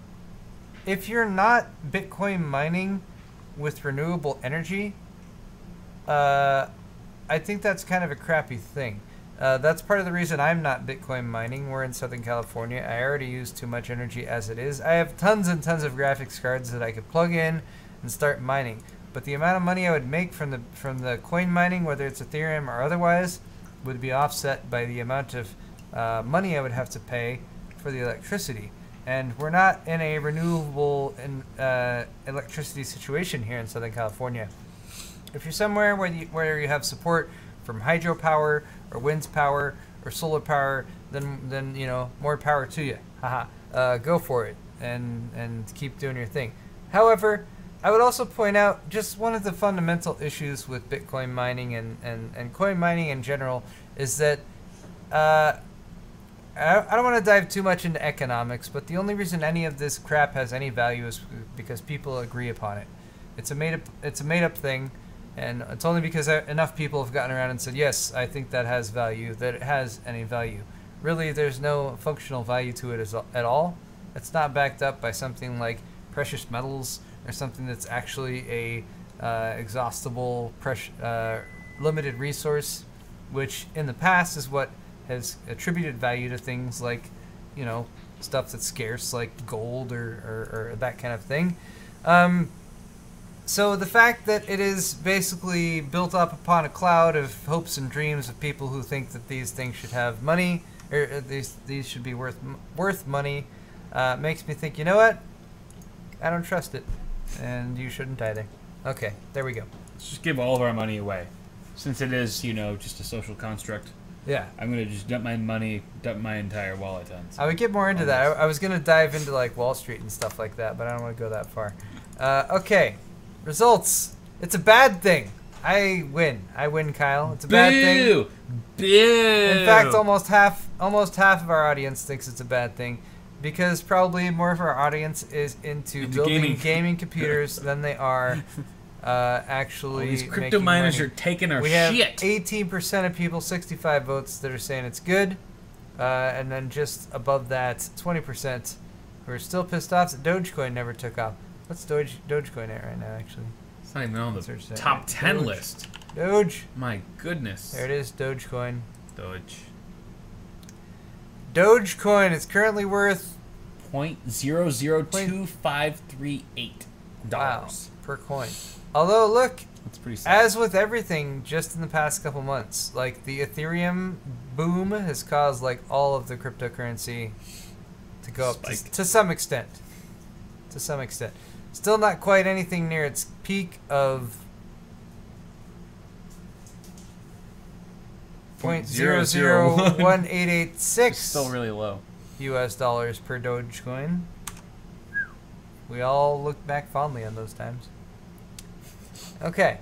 if you're not Bitcoin mining with renewable energy, I think that's kind of a crappy thing. That's part of the reason I'm not Bitcoin mining. We're in Southern California. I already use too much energy as it is. I have tons and tons of graphics cards that I could plug in and start mining. but the amount of money I would make from the coin mining, whether it's Ethereum or otherwise, would be offset by the amount of money I would have to pay for the electricity. And we're not in a renewable electricity situation here in Southern California. If you're somewhere where you have support from hydropower or wind power or solar power, then you know, more power to you. Haha. Go for it and keep doing your thing. However, I would also point out just one of the fundamental issues with Bitcoin mining and coin mining in general is that I don't want to dive too much into economics, but the only reason any of this crap has any value is because people agree upon it. It's a made up thing, and it's only because enough people have gotten around and said, yes, I think that has value, that it has any value. Really, there's no functional value to it at all. It's not backed up by something like precious metals or something that's actually a exhaustible, limited resource, which in the past is what has attributed value to things like, you know, stuff that's scarce, like gold or that kind of thing. So the fact that it is basically built up upon a cloud of hopes and dreams of people who think that these things should have money, or these should be worth money, makes me think, you know what? I don't trust it, and you shouldn't either. Okay, there we go. Let's just give all of our money away, since it is, you know, just a social construct. Yeah. I'm going to just dump my money, dump my entire wallet on. I would get more into that. I was going to dive into like Wall Street and stuff like that, but I don't want to go that far. Okay. Results. It's a bad thing. I win, Kyle. It's a bad thing. Boo! In fact, almost half of our audience thinks it's a bad thing, because probably more of our audience is into building gaming computers than they are actually. All these crypto miners are taking our shit. We have 18% of people, 65 votes, that are saying it's good, and then just above that, 20% who are still pissed off that Dogecoin never took off. What's Dogecoin at right now, actually? It's not even on the top 10 list. Doge. My goodness. There it is, Dogecoin. Dogecoin is currently worth $0.002538. Wow, per coin. Although, look, that's pretty sad. As with everything, just in the past couple months, like the Ethereum boom has caused like all of the cryptocurrency to go up to some extent. To some extent. Still not quite anything near its peak of 0.001886. Still really low. US dollars per Dogecoin. We all look back fondly on those times. Okay.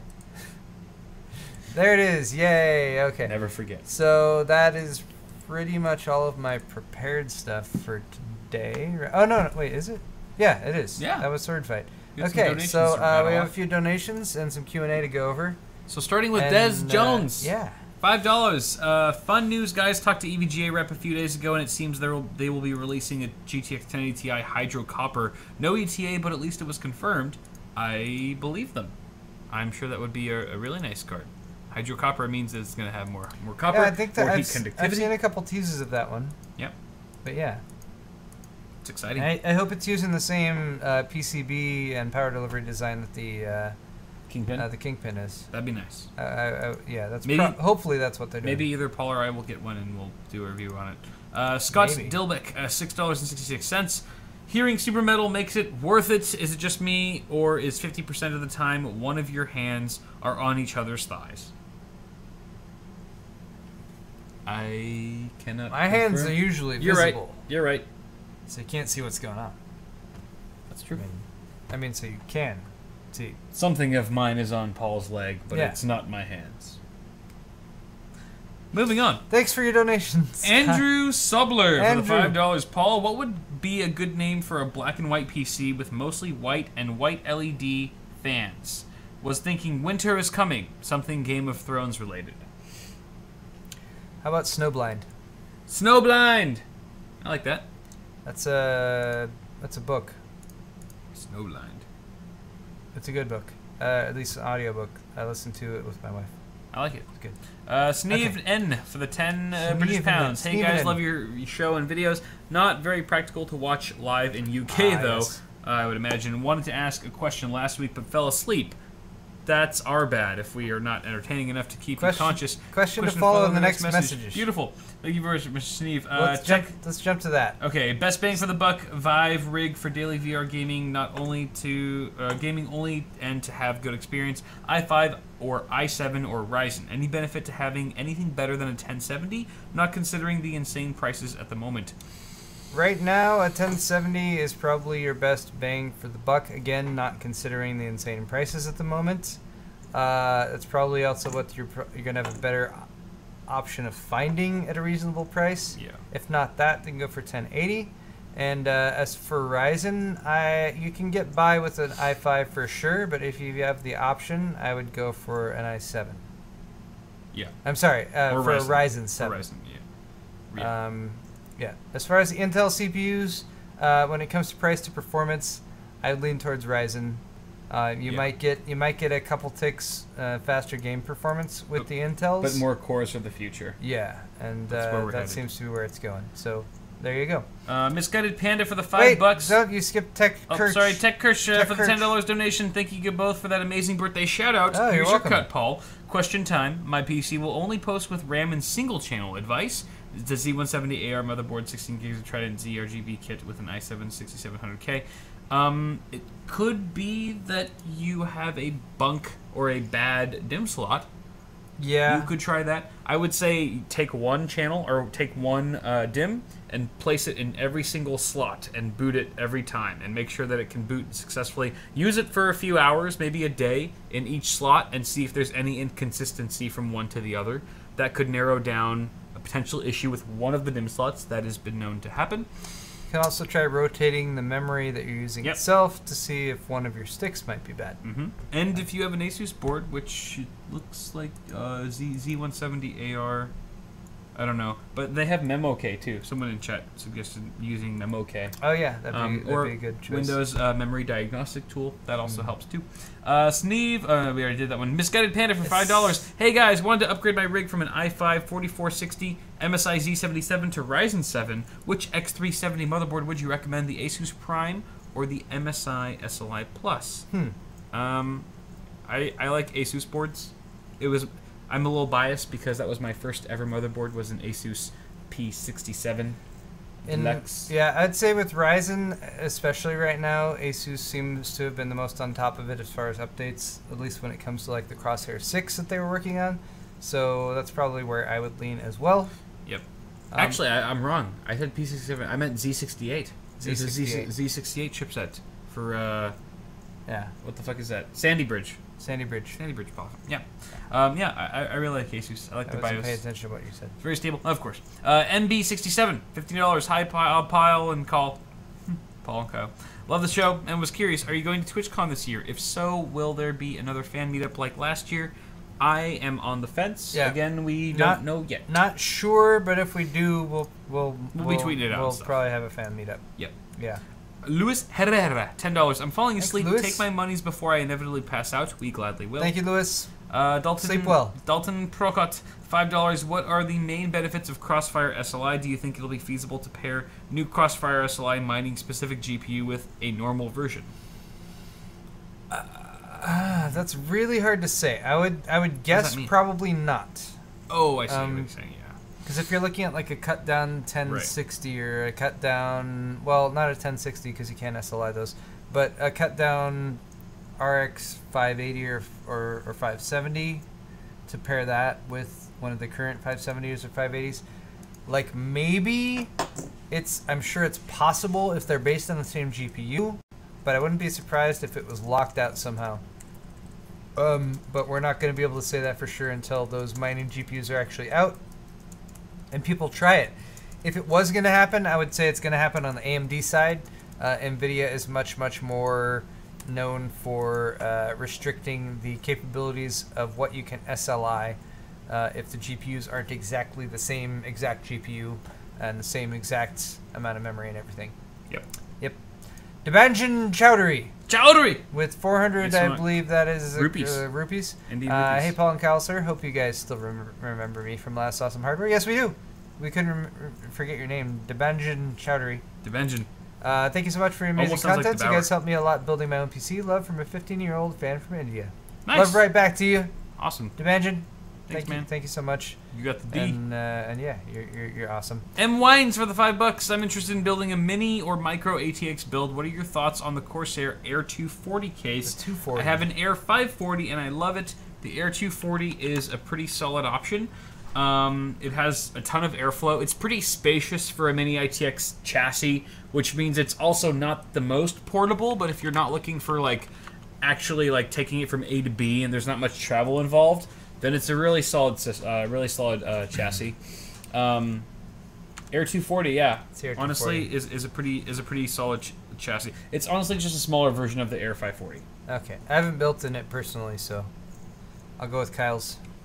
There it is. Yay. Okay. Never forget. So that is pretty much all of my prepared stuff for today. Oh, no. Wait, is it? Yeah, it is. Yeah. That was Sword Fight. Okay, so we have a few donations and some Q&A to go over. So starting with Des Jones. Yeah. $5. Fun news, guys. Talked to EVGA rep a few days ago, and it seems they will be releasing a GTX 1080 Ti Hydro Copper. No ETA, but at least it was confirmed. I believe them. I'm sure that would be a really nice card. Hydro Copper means that it's going to have more copper, yeah, I think that more heat conductivity. I've seen a couple teases of that one. Yep. But yeah. It's exciting. I hope it's using the same PCB and power delivery design that the Kingpin is. That'd be nice. Yeah, that's hopefully that's what they're doing. Maybe either Paul or I will get one and we'll do a review on it. Scott Dilbeck, $6.66. Hearing super metal makes it worth it. Is it just me, or is 50% of the time one of your hands are on each other's thighs? I cannot. My hands are usually visible. You're right. So you can't see what's going on. That's true. I mean, so you can see. Something of mine is on Paul's leg, but it's not my hands. Moving on. Thanks for your donations. Andrew Subler for the $5. Paul, what would be a good name for a black and white PC with mostly white and white LED fans? Was thinking winter is coming. Something Game of Thrones related. How about Snowblind? Snowblind! I like that. That's a book. Snowblind. It's a good book. At least an audiobook. I listened to it with my wife. I like it. It's good. Sneeve N for the 10 British pounds. Hey guys, love your show and videos. Not very practical to watch live in UK though. Yes. I would imagine. Wanted to ask a question last week but fell asleep. that's our bad if we are not entertaining enough to keep you conscious. Question to follow in the next messages. Beautiful. Thank you very much, Mr. Sneeve. Let's jump to that. Okay, best bang for the buck Vive rig for daily VR gaming, not only to gaming only and to have good experience. i5 or i7 or Ryzen. Any benefit to having anything better than a 1070? Not considering the insane prices at the moment. Right now, a 1070 is probably your best bang for the buck. Again, not considering the insane prices at the moment. That's probably also what you're gonna have a better option of finding at a reasonable price. Yeah. If not that, then go for 1080. And as for Ryzen, you can get by with an i5 for sure, but if you have the option, I would go for an i7. Yeah. I'm sorry, for a Ryzen 7. For Ryzen, yeah. Yeah. As far as the Intel CPUs, when it comes to price to performance, I would lean towards Ryzen. You might get a couple ticks faster game performance with the Intels, but more cores for the future. Yeah, and that seems to be where it's going. So there you go. Misguided Panda for the $5. Don't you skip Tech Kirch? Sorry, Tech Kirch for the $10 donation. Thank you both for that amazing birthday shout out. Oh, Here's you're welcome. your cut, Paul. Question time. My PC will only post with RAM and single channel. Advice: the Z170AR motherboard, 16 gigs of Trident Z RGB kit with an i7 6700K. It could be that you have a bunk or a bad DIMM slot. Yeah. You could try that. I would say take one channel or take one DIMM and place it in every single slot and boot it every time and make sure that it can boot successfully. Use it for a few hours, maybe a day, in each slot and see if there's any inconsistency from one to the other. That could narrow down a potential issue with one of the DIMM slots. That has been known to happen. You can also try rotating the memory that you're using itself to see if one of your sticks might be bad. And if you have an Asus board, which looks like Z170AR, I don't know, but they have MemoK too. Someone in chat suggested using MemoK. Oh yeah, that'd be a good choice. Windows memory diagnostic tool, that also helps too. Sneeve, we already did that one. Misguided Panda for $5. Hey guys, wanted to upgrade my rig from an i5 4460 MSI Z77 to Ryzen 7. Which X370 motherboard would you recommend, the Asus Prime or the MSI SLI Plus? I like Asus boards. I'm a little biased because that was my first ever motherboard, was an Asus P67 Deluxe. Yeah, I'd say with Ryzen, especially right now, Asus seems to have been the most on top of it as far as updates, at least when it comes to like the Crosshair 6 that they were working on. So that's probably where I would lean as well. Yep. Actually, I'm wrong. I said P67. I meant Z68. Z68 chipset for yeah. What the fuck is that? Sandy Bridge. Sandy Bridge. Yeah. I really like Asus. I like the BIOS. Pay attention to what you said. It's very stable, of course. NB67, $15, high pile and call. Paul and Kyle. Love the show and was curious, are you going to TwitchCon this year? If so, will there be another fan meetup like last year? I am on the fence. Yeah. Again, we don't know yet. Not sure, but if we do, we'll be tweeting it out. We'll probably have a fan meetup. Yep. Yeah. Luis Herrera, $10. I'm falling asleep. Take my monies before I inevitably pass out. We gladly will. Thank you, Luis. Dalton, sleep well. Dalton Procot, $5. What are the main benefits of Crossfire SLI? Do you think it'll be feasible to pair new Crossfire SLI mining specific GPU with a normal version? That's really hard to say. I would guess probably not. Oh, I see what you're saying. Because if you're looking at like a cut down 1060 or a cut down, well, not a 1060 because you can't SLI those, but a cut down RX 580 or 570 to pair that with one of the current 570s or 580s, like maybe I'm sure it's possible if they're based on the same GPU, but I wouldn't be surprised if it was locked out somehow. But we're not going to be able to say that for sure until those mining GPUs are actually out and people try it. If it was going to happen, I would say it's going to happen on the AMD side. NVIDIA is much more known for restricting the capabilities of what you can SLI if the GPUs aren't exactly the same exact GPU and the same exact amount of memory and everything. Yep. Debanjan Chowdhury. With 400, I believe that is rupees. Indeed, hey, Paul and Kyle, sir. Hope you guys still remember me from Last Awesome Hardware. Yes, we do. We couldn't forget your name. Debanjan Chowdhury. Debanjan. Thank you so much for your amazing content. You guys helped me a lot building my own PC. Love from a 15-year-old fan from India. Nice. Love right back to you. Awesome. Dimension. Thanks, man. Thank you so much. You got the D. And yeah, you're awesome. M Wines for the $5. I'm interested in building a mini or micro ATX build. What are your thoughts on the Corsair Air 240 case? The 240. I have an Air 540 and I love it. The Air 240 is a pretty solid option. It has a ton of airflow. It's pretty spacious for a mini ITX chassis, which means it's also not the most portable, but if you're not looking for like actually like taking it from A to B and there's not much travel involved, then it's a really solid chassis. Air 240, yeah. Air 240. Honestly, is a pretty solid chassis. It's honestly just a smaller version of the Air 540. Okay, I haven't built in it personally, so I'll go with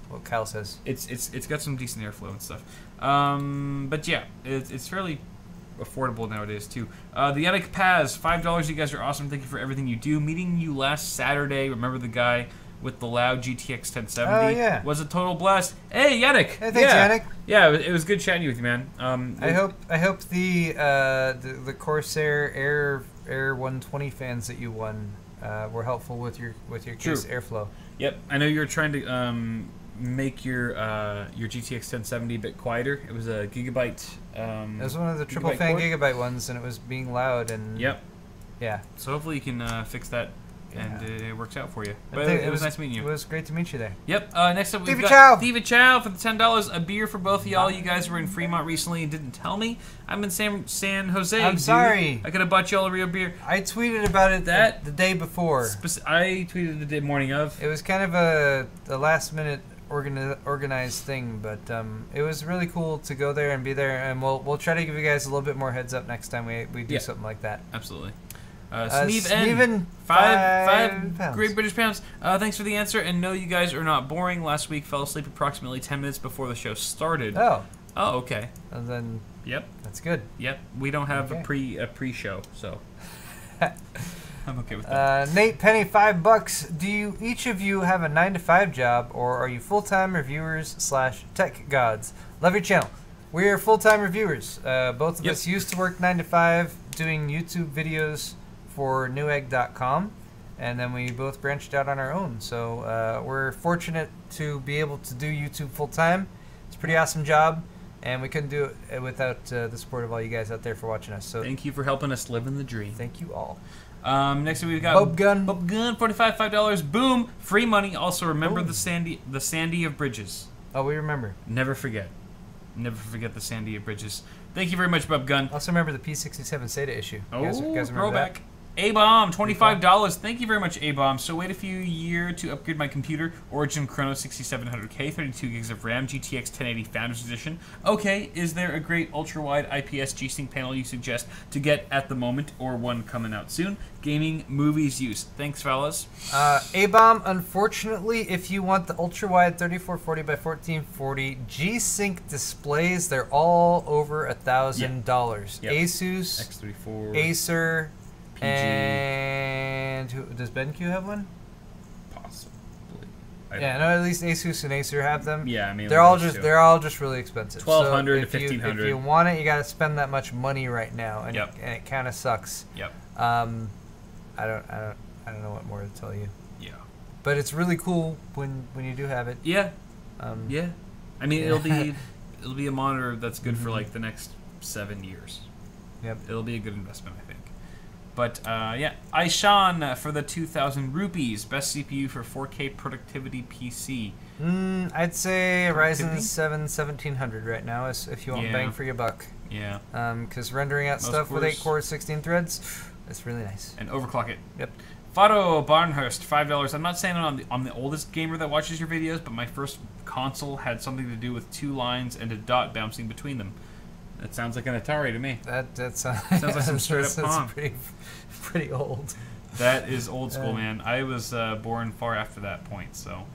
what Kyle says. It's got some decent airflow and stuff. But yeah, it's fairly affordable nowadays too. The Yannick Paz, $5. You guys are awesome. Thank you for everything you do. Meeting you last Saturday. Remember the guy with the loud GTX 1070? Oh yeah. Was a total blast. Hey Yannick. Hey, thanks Yannick. Yeah, it was good chatting with you, man. I hope the Corsair Air 120 fans that you won were helpful with your case airflow. Yep, I know you were trying to make your GTX 1070 a bit quieter. It was a Gigabyte. It was one of the triple fan Gigabyte ones, and it was being loud and. Yep. Yeah. So hopefully you can fix that, and it works out for you. But it was nice meeting you. It was great to meet you there. Yep. Next up we've Diva got Diva Chow for the $10. A beer for both of y'all. You guys were in Fremont recently and didn't tell me. I'm in San Jose. I'm sorry. I could have bought y'all a real beer. I tweeted about it the day before. I tweeted the day morning of. It was kind of a last minute organized thing, but it was really cool to go there and be there, and we'll try to give you guys a little bit more heads up next time we do something like that. Absolutely. Sneven, five Great British Pounds. Thanks for the answer, and no, you guys are not boring. Last week, fell asleep approximately 10 minutes before the show started. Oh, okay. And then yep, that's good. Yep, we don't have a pre-show, so I'm okay with that. Nate Penny, $5. Do each of you have a 9-to-5 job, or are you full-time reviewers / tech gods? Love your channel. We are full-time reviewers. Both of us used to work 9-to-5 doing YouTube videos for newegg.com, and then we both branched out on our own. So we're fortunate to be able to do YouTube full-time. It's a pretty awesome job, and we couldn't do it without the support of all you guys out there for watching us. So thank you for helping us live in the dream. Thank you all. Next we've got Bub Gun, $45. Boom, free money. Also remember the Sandy of Bridges. Oh, we remember. Never forget the Sandy of Bridges. Thank you very much, Bub Gun. Also remember the P67 SATA issue. Oh, you guys remember throwback. That? A-Bomb, $25. Thank you very much, A-Bomb. So wait a few years to upgrade my computer. Origin Chrono 6700K, 32 gigs of RAM, GTX 1080 Founders Edition. Okay, is there a great ultra-wide IPS G-Sync panel you suggest to get at the moment, or one coming out soon? Gaming, movies, use. Thanks, fellas. A-Bomb, unfortunately, if you want the ultra-wide 3440 by 1440 G-Sync displays, they're all over $1,000. Yep. Asus, X34, Acer, PG. And does BenQ have one? Possibly. Yeah, no. At least Asus and Acer have them. Yeah, I mean they're all just really expensive. 1,200 to 1,500. If you want it, you got to spend that much money right now, and yep. it kind of sucks. Yep. I don't know what more to tell you. Yeah. But it's really cool when you do have it. Yeah. Yeah. I mean, it'll be a monitor that's good for like the next 7 years. Yep. It'll be a good investment, I think. But yeah, Aishan for the 2,000 rupees. Best CPU for 4K productivity PC. I'd say Ryzen 7 1700 right now, if you want bang for your buck. Yeah. Because rendering out stuff with 8 cores, 16 threads, that's really nice. And overclock it. Yep. Fado Barnhurst, $5. I'm not saying I'm the oldest gamer that watches your videos, but my first console had something to do with 2 lines and a dot bouncing between them. That sounds like an Atari to me. That sounds like some straight up Pong. Pretty old. That is old school, man. I was born far after that point, so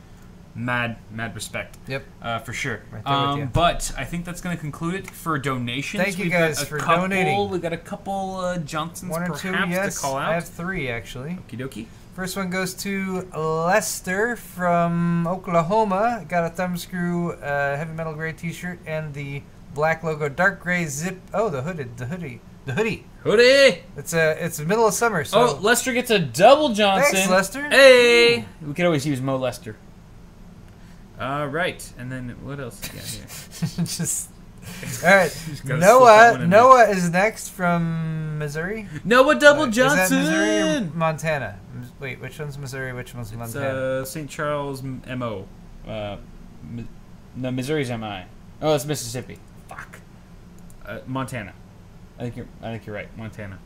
mad respect. Yep. For sure. Right there with you. But I think that's going to conclude it for donations. Thank you guys for donating. We've got a couple Johnsons 1 or 2, yes. to call out. I have 3 actually. Okie dokie. First one goes to Lester from Oklahoma. Got a Thumbscrew heavy metal gray T-shirt and the black logo dark gray zip. Oh, the hoodie The hoodie. Hoodie! It's the middle of summer, so... Oh, Lester gets a double Johnson. Thanks, Lester. Hey! We could always use Mo Lester. Right. And then what else you got here? Just... All right. Noah is next from Missouri. Noah Double Johnson! Is that Missouri or Montana? Wait, which one's Missouri? Which one's Montana? It's St. Charles, M.O. No, Missouri's M.I. Oh, it's Mississippi. Fuck. Montana. I think you're right. Montana.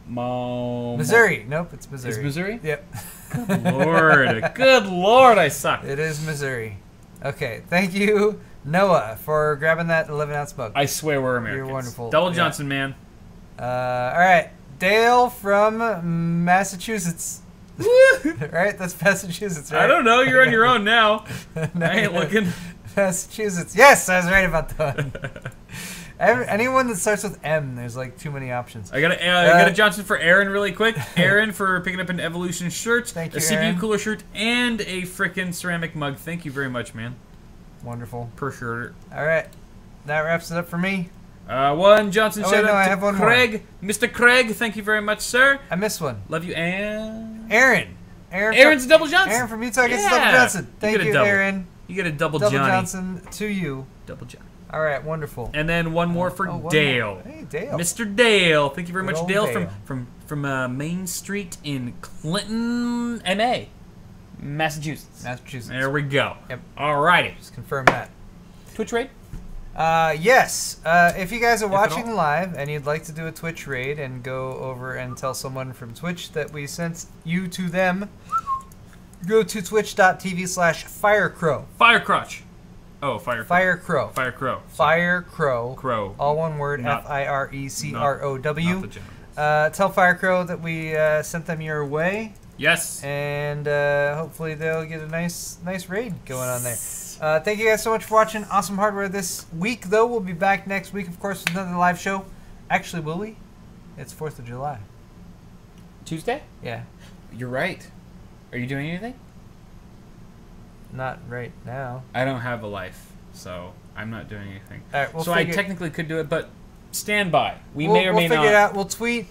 Missouri. Nope, it's Missouri. It's Missouri? Yep. Good lord. Good lord, I suck. It is Missouri. Okay, thank you, Noah, for grabbing that 11-ounce mug. I swear we're Americans. You're wonderful. Double Johnson, man. All right. Dale from Massachusetts. Right? That's Massachusetts, right? I don't know. You're on your own now. No, I ain't looking. Massachusetts. Yes, I was right about that one. Anyone that starts with M, there's like too many options. I got a Johnson for Aaron really quick. Aaron for picking up an Evolution shirt, Thank you, a CPU Aaron. cooler shirt, and a frickin' ceramic mug. Thank you very much, man. Wonderful. Per shirt. All right. That wraps it up for me. One Johnson shout out I to have one Craig. More. Mr. Craig, thank you very much, sir. I missed one. Love you, and Aaron's a double Johnson. Aaron from Utah gets a double Johnson. Thank you, Aaron. You get a double Johnson to you. Double Johnson. All right, wonderful. And then one more for Dale. More. Hey, Dale. Mr. Dale. Thank you very much, Dale, Dale. from Main Street in Clinton, MA, Massachusetts. There we go. Yep. Alrighty. Just confirm that. Twitch raid? Yes. If you guys are watching live and you'd like to do a Twitch raid and go over and tell someone from Twitch that we sent you to them, go to twitch.tv/firecrow. Firecrotch. Oh, Firecrow. Firecrow. Firecrow. Crow. All one word. Not- Firecrow. Not the general. Tell Firecrow that we sent them your way, Yes. and hopefully they'll get a nice raid going on there. Thank you guys so much for watching Awesome Hardware this week, though. We'll be back next week, of course, with another live show. Actually, will we? It's 4th of July. Tuesday? Yeah. You're right. Are you doing anything? Not right now. I don't have a life, so I'm not doing anything. All right, I technically could do it, but stand by. We'll may or may not. We'll figure it out. We'll tweet.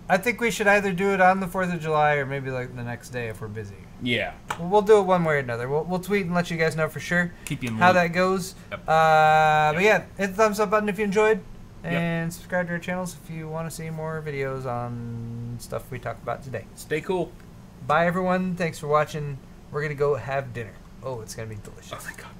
I think we should either do it on the 4th of July or maybe like the next day if we're busy. Yeah. We'll do it one way or another. We'll tweet and let you guys know for sure Keep you in how loop. that goes. Yep. But yeah, hit the thumbs up button if you enjoyed. And subscribe to our channels if you want to see more videos on stuff we talked about today. Stay cool. Bye, everyone. Thanks for watching. We're going to go have dinner. Oh, it's going to be delicious. Oh, my God.